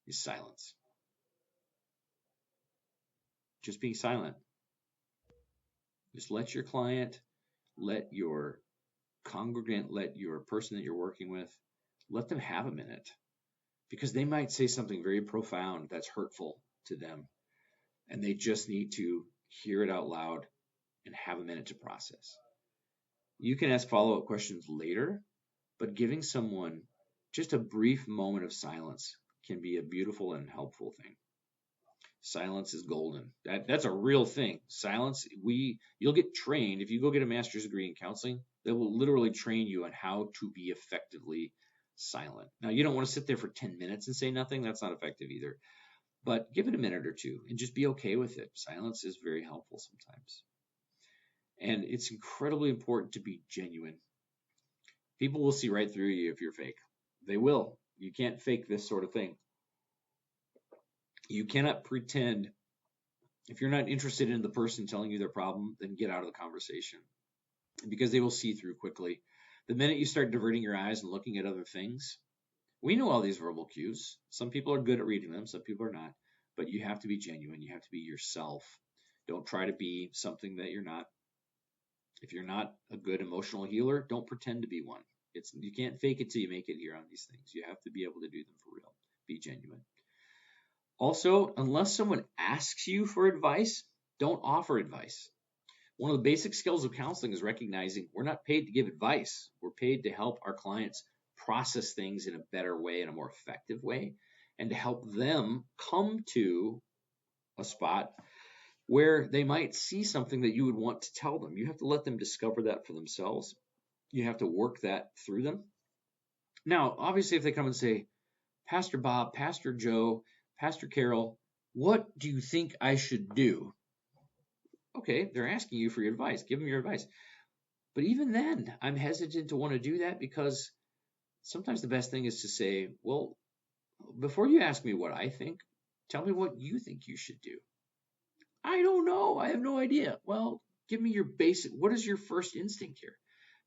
is silence. Just being silent. Just let your client, let your congregant, let your person that you're working with, let them have a minute. Because they might say something very profound that's hurtful to them. And they just need to hear it out loud and have a minute to process. You can ask follow-up questions later, but giving someone just a brief moment of silence can be a beautiful and helpful thing. Silence is golden. That's a real thing. Silence, you'll get trained. If you go get a master's degree in counseling, they will literally train you on how to be effectively silent. Now, you don't want to sit there for 10 minutes and say nothing. That's not effective either. But give it a minute or two and just be okay with it. Silence is very helpful sometimes. And it's incredibly important to be genuine. People will see right through you if you're fake. They will. You can't fake this sort of thing. You cannot pretend. If you're not interested in the person telling you their problem, then get out of the conversation, because they will see through quickly. The minute you start diverting your eyes and looking at other things, we know all these verbal cues. Some people are good at reading them, some people are not. But you have to be genuine. You have to be yourself. Don't try to be something that you're not. If you're not a good emotional healer, don't pretend to be one. You can't fake it till you make it here on these things. You have to be able to do them for real. Be genuine. Also, unless someone asks you for advice, don't offer advice. One of the basic skills of counseling is recognizing we're not paid to give advice. We're paid to help our clients process things in a better way, in a more effective way, and to help them come to a spot where they might see something that you would want to tell them. You have to let them discover that for themselves. You have to work that through them. Now, obviously, if they come and say, Pastor Bob, Pastor Joe, Pastor Carol, what do you think I should do? Okay, they're asking you for your advice. Give them your advice. But even then, I'm hesitant to want to do that, because sometimes the best thing is to say, well, before you ask me what I think, tell me what you think you should do. I don't know. I have no idea. Well, give me your basic. What is your first instinct here?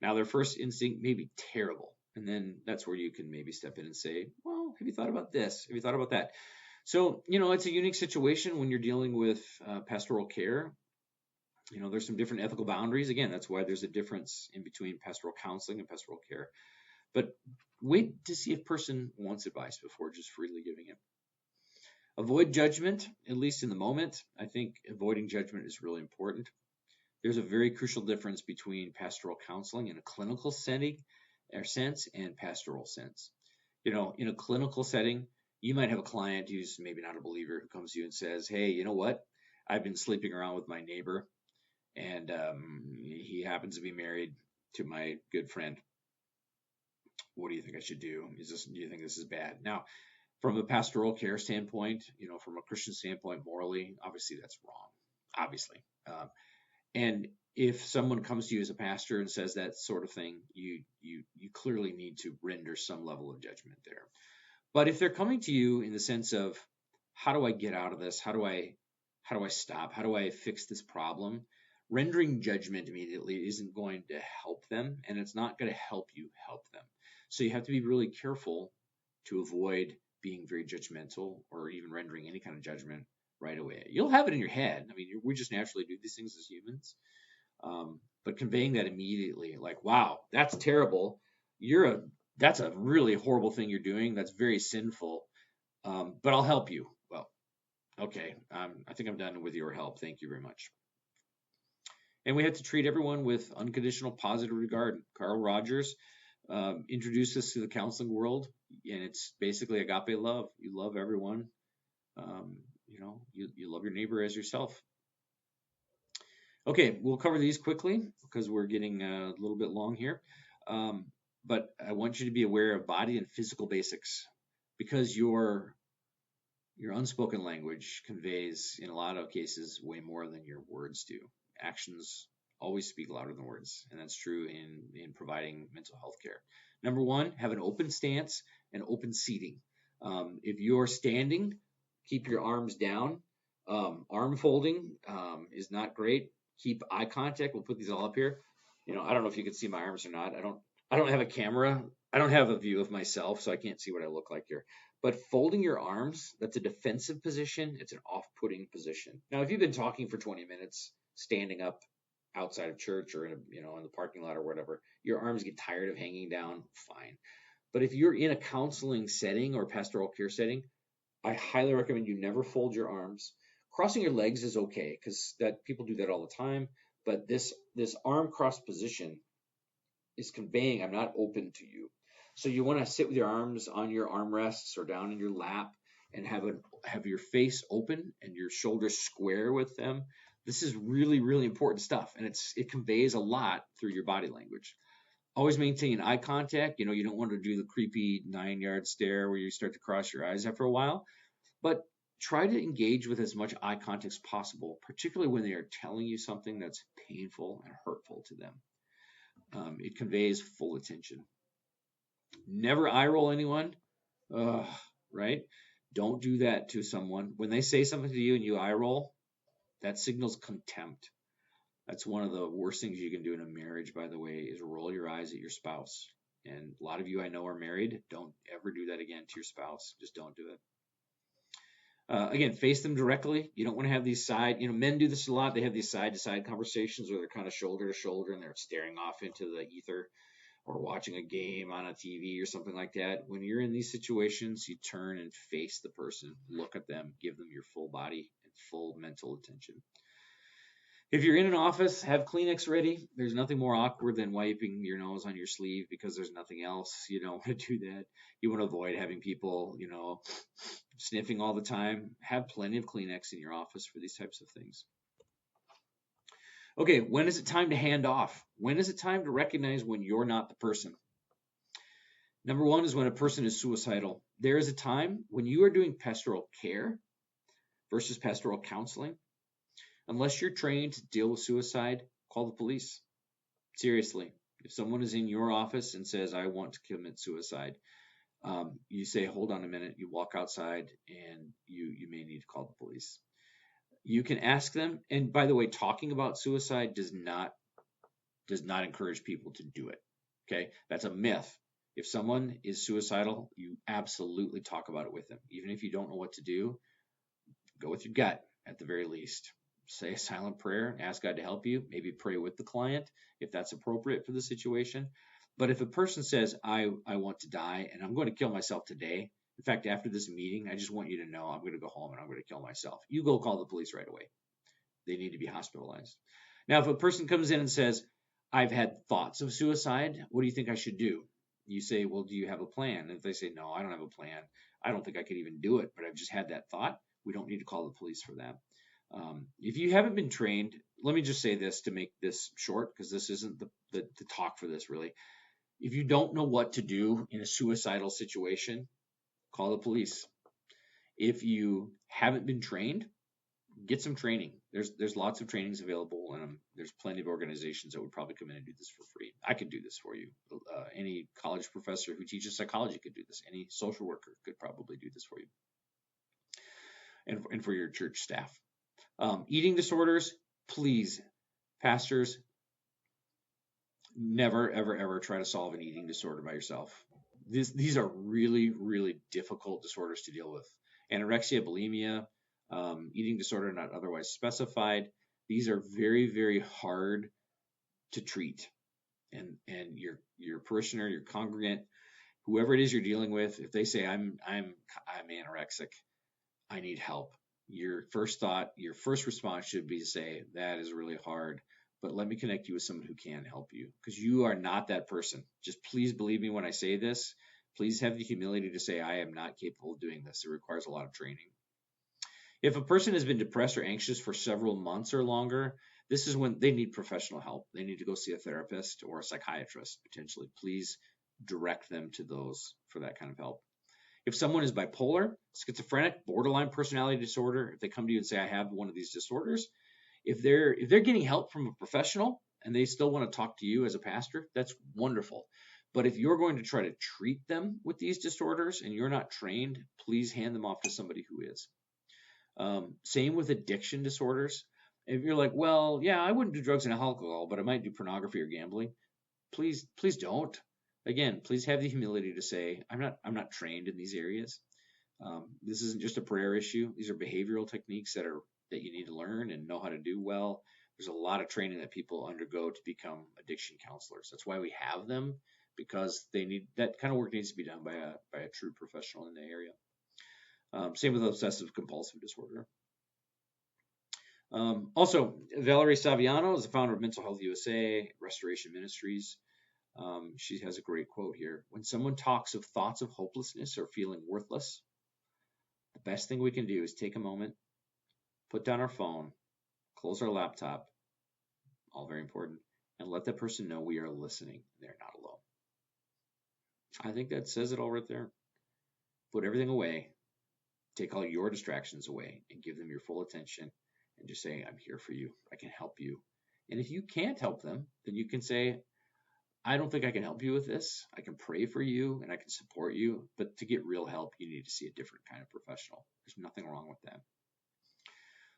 Now, their first instinct may be terrible. And then that's where you can maybe step in and say, well, have you thought about this? Have you thought about that? So, it's a unique situation when you're dealing with pastoral care. There's some different ethical boundaries. Again, that's why there's a difference in between pastoral counseling and pastoral care. But wait to see if a person wants advice before just freely giving it. Avoid judgment, at least in the moment. I think avoiding judgment is really important. There's a very crucial difference between pastoral counseling in a clinical setting or sense and pastoral sense. In a clinical setting, you might have a client who's maybe not a believer who comes to you and says, hey, you know what? I've been sleeping around with my neighbor, and he happens to be married to my good friend. What do you think I should do? Do you think this is bad? Now, from a pastoral care standpoint, from a Christian standpoint, morally, obviously that's wrong. Obviously. And if someone comes to you as a pastor and says that sort of thing, you clearly need to render some level of judgment there. But if they're coming to you in the sense of, how do I get out of this? How do I stop? How do I fix this problem? Rendering judgment immediately isn't going to help them, and it's not going to help you help them. So you have to be really careful to avoid being very judgmental or even rendering any kind of judgment right away. You'll have it in your head. I mean, we just naturally do these things as humans. But conveying that immediately, like, wow, that's terrible. That's a really horrible thing you're doing. That's very sinful. But I'll help you. Well, okay. I think I'm done with your help. Thank you very much. And we have to treat everyone with unconditional positive regard. Carl Rogers introduced us to the counseling world, and it's basically agape love. You love everyone. You love your neighbor as yourself. Okay, we'll cover these quickly because we're getting a little bit long here. But I want you to be aware of body and physical basics, because your unspoken language conveys, in a lot of cases, way more than your words do. Actions always speak louder than words, and that's true in providing mental health care. Number one, have an open stance and open seating. If you're standing, keep your arms down. Arm folding is not great. Keep eye contact. We'll put these all up here. I don't know if you can see my arms or not. I don't have a camera. I don't have a view of myself, so I can't see what I look like here. But folding your arms, that's a defensive position. It's an off-putting position. Now, if you've been talking for 20 minutes, standing up outside of church or in the parking lot or whatever, your arms get tired of hanging down, fine. But if you're in a counseling setting or pastoral care setting, I highly recommend you never fold your arms. Crossing your legs is okay, because people do that all the time, But this arm crossed position is conveying I'm not open to you. So you want to sit with your arms on your armrests or down in your lap and have your face open and your shoulders square with them. This is really, really important stuff, and it conveys a lot through your body language. Always maintain eye contact. You don't want to do the creepy 9-yard stare where you start to cross your eyes after a while, but try to engage with as much eye contact as possible, particularly when they are telling you something that's painful and hurtful to them. It conveys full attention. Never eye roll anyone. Ugh, right? Don't do that to someone. When they say something to you and you eye roll, that signals contempt. That's one of the worst things you can do in a marriage, by the way, is roll your eyes at your spouse. And a lot of you I know are married. Don't ever do that again to your spouse. Just don't do it. Again, face them directly. You don't want to have these men do this a lot. They have these side-to-side conversations where they're kind of shoulder to shoulder and they're staring off into the ether or watching a game on a TV or something like that. When you're in these situations, you turn and face the person, look at them, give them your full body and full mental attention. If you're in an office, have Kleenex ready. There's nothing more awkward than wiping your nose on your sleeve because there's nothing else. You don't want to do that. You want to avoid having people, sniffing all the time. Have plenty of Kleenex in your office for these types of things. Okay, when is it time to hand off? When is it time to recognize when you're not the person? Number one is when a person is suicidal. There is a time when you are doing pastoral care versus pastoral counseling. Unless you're trained to deal with suicide, call the police. Seriously, if someone is in your office and says, I want to commit suicide, you say, hold on a minute. You walk outside and you may need to call the police. You can ask them. And by the way, talking about suicide does not encourage people to do it. Okay, that's a myth. If someone is suicidal, you absolutely talk about it with them. Even if you don't know what to do, go with your gut at the very least. Say a silent prayer, ask God to help you, maybe pray with the client if that's appropriate for the situation. But if a person says, I want to die and I'm going to kill myself today, in fact, after this meeting, I just want you to know I'm going to go home and I'm going to kill myself. You go call the police right away. They need to be hospitalized. Now, if a person comes in and says, I've had thoughts of suicide, what do you think I should do? You say, well, do you have a plan? And if they say, no, I don't have a plan. I don't think I could even do it, but I've just had that thought. We don't need to call the police for that. If you haven't been trained, let me just say this to make this short, because this isn't the talk for this really. If you don't know what to do in a suicidal situation, call the police. If you haven't been trained, get some training. There's lots of trainings available, and there's plenty of organizations that would probably come in and do this for free. I could do this for you. Any college professor who teaches psychology could do this. Any social worker could probably do this for you, and for your church staff. Eating disorders, please, pastors, never, ever, ever try to solve an eating disorder by yourself. These are really, really difficult disorders to deal with. Anorexia, bulimia, eating disorder not otherwise specified. These are very, very hard to treat. And your parishioner, your congregant, whoever it is you're dealing with, if they say I'm anorexic, I need help, your first thought, your first response should be to say, that is really hard, but let me connect you with someone who can help you, because you are not that person. Just please believe me when I say this. Please have the humility to say, I am not capable of doing this. It requires a lot of training. If a person has been depressed or anxious for several months or longer, this is when they need professional help. They need to go see a therapist or a psychiatrist, potentially. Please direct them to those for that kind of help. If someone is bipolar, schizophrenic, borderline personality disorder, if they come to you and say, I have one of these disorders, if they're getting help from a professional and they still want to talk to you as a pastor, that's wonderful. But if you're going to try to treat them with these disorders and you're not trained, please hand them off to somebody who is. Same with addiction disorders. If you're like, well, yeah, I wouldn't do drugs and alcohol, but I might do pornography or gambling, please don't. Again, please have the humility to say, I'm not trained in these areas. This isn't just a prayer issue. These are behavioral techniques that you need to learn and know how to do well. There's a lot of training that people undergo to become addiction counselors. That's why we have them, because that kind of work needs to be done by a true professional in the area. Same with obsessive compulsive disorder. Also, Valerie Saviano is the founder of Mental Health USA, Restoration Ministries. She has a great quote here. When someone talks of thoughts of hopelessness or feeling worthless, the best thing we can do is take a moment, put down our phone, close our laptop, all very important, and let that person know we are listening. They're not alone. I think that says it all right there. Put everything away, take all your distractions away, and give them your full attention, and just say, I'm here for you. I can help you. And if you can't help them, then you can say, I don't think I can help you with this. I can pray for you and I can support you, but to get real help, you need to see a different kind of professional. There's nothing wrong with that.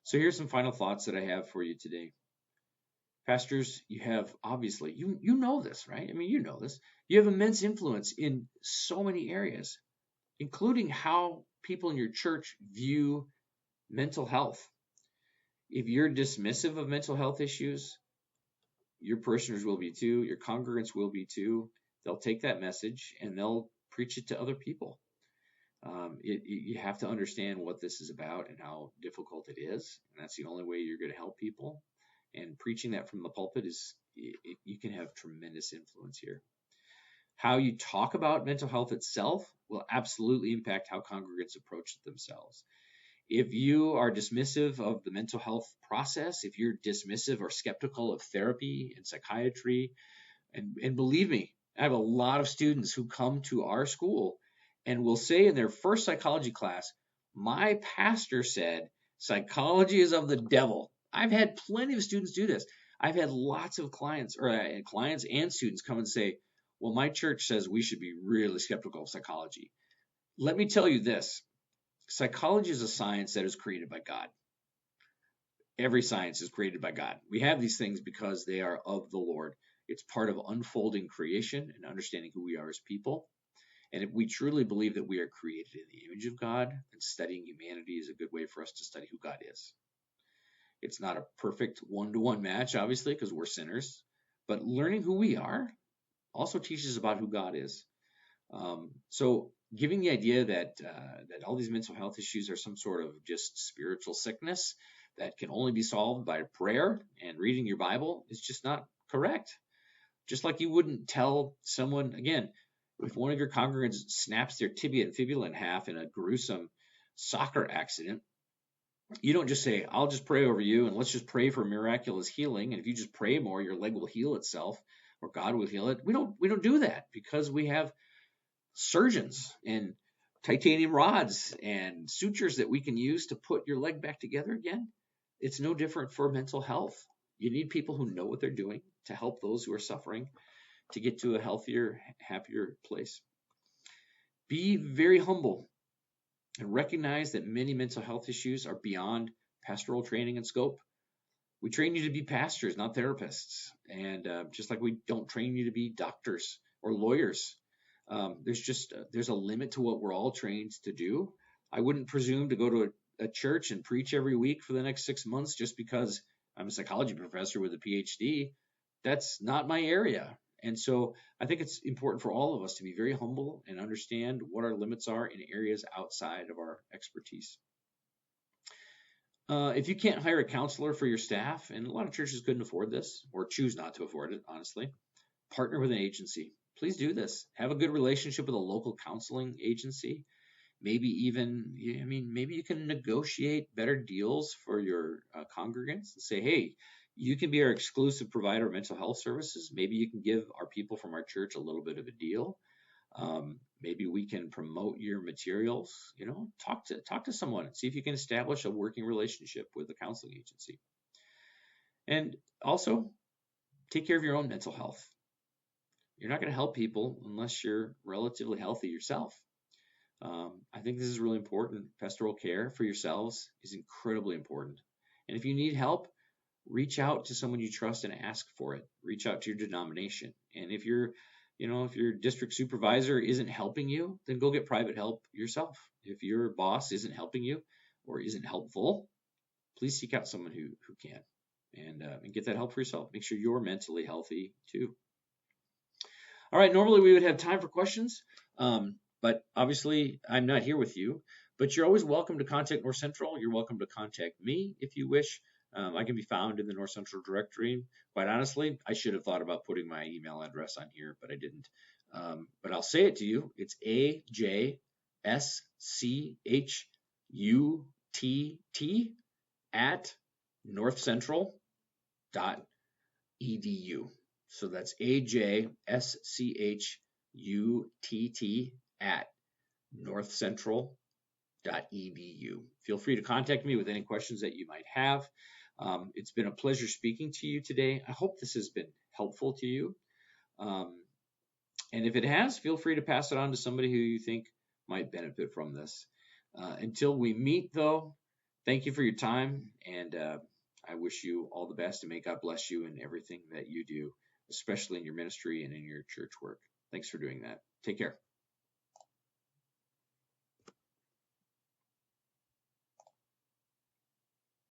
So here's some final thoughts that I have for you today. Pastors, you have obviously, you know this, right? I mean, you know this. You have immense influence in so many areas, including how people in your church view mental health. If you're dismissive of mental health issues, your parishioners will be too, your congregants will be too. They'll take that message and they'll preach it to other people. You have to understand what this is about and how difficult it is. And that's the only way you're going to help people. And preaching that from the pulpit you can have tremendous influence here. How you talk about mental health itself will absolutely impact how congregants approach it themselves. If you are dismissive of the mental health process, if you're dismissive or skeptical of therapy and psychiatry, and believe me, I have a lot of students who come to our school and will say in their first psychology class, my pastor said psychology is of the devil. I've had plenty of students do this. I've had lots of clients and students come and say, well, my church says we should be really skeptical of psychology. Let me tell you this. Psychology is a science that is created by God. Every science is created by God. We have these things because they are of the Lord. It's part of unfolding creation and understanding who we are as people. And if we truly believe that we are created in the image of God, then studying humanity is a good way for us to study who God is. It's not a perfect one-to-one match, obviously, because we're sinners. But learning who we are also teaches about who God is. So giving the idea that all these mental health issues are some sort of just spiritual sickness that can only be solved by prayer and reading your Bible is just not correct. Just like you wouldn't tell someone, again, if one of your congregants snaps their tibia and fibula in half in a gruesome soccer accident, you don't just say, I'll just pray over you and let's just pray for miraculous healing. And if you just pray more, your leg will heal itself or God will heal it. We don't do that because we have surgeons and titanium rods and sutures that we can use to put your leg back together again. It's no different for mental health. You need people who know what they're doing to help those who are suffering to get to a healthier, happier place. Be very humble and recognize that many mental health issues are beyond pastoral training and scope. We train you to be pastors, not therapists. And just like we don't train you to be doctors or lawyers, there's a limit to what we're all trained to do. I wouldn't presume to go to a church and preach every week for the next 6 months just because I'm a psychology professor with a PhD. That's not my area. And so I think it's important for all of us to be very humble and understand what our limits are in areas outside of our expertise. If you can't hire a counselor for your staff, and a lot of churches couldn't afford this or choose not to afford it, honestly, partner with an agency. Please do this. Have a good relationship with a local counseling agency. Maybe you can negotiate better deals for your congregants and say, hey, you can be our exclusive provider of mental health services. Maybe you can give our people from our church a little bit of a deal. Maybe we can promote your materials. Talk to someone and see if you can establish a working relationship with the counseling agency. And also, take care of your own mental health. You're not going to help people unless you're relatively healthy yourself. I think this is really important. Pastoral care for yourselves is incredibly important. And if you need help, reach out to someone you trust and ask for it. Reach out to your denomination. And if your district supervisor isn't helping you, then go get private help yourself. If your boss isn't helping you or isn't helpful, please seek out someone who can and get that help for yourself. Make sure you're mentally healthy too. All right, normally we would have time for questions, but obviously I'm not here with you. But you're always welcome to contact North Central. You're welcome to contact me if you wish. I can be found in the North Central directory. Quite honestly, I should have thought about putting my email address on here, but I didn't. But I'll say it to you. It's AJSCHUTT at northcentral.edu. So that's AJSCHUTT at northcentral.edu. Feel free to contact me with any questions that you might have. It's been a pleasure speaking to you today. I hope this has been helpful to you. And if it has, feel free to pass it on to somebody who you think might benefit from this. Until we meet, though, thank you for your time, and I wish you all the best, and may God bless you in everything that you do, especially in your ministry and in your church work. Thanks for doing that. Take care.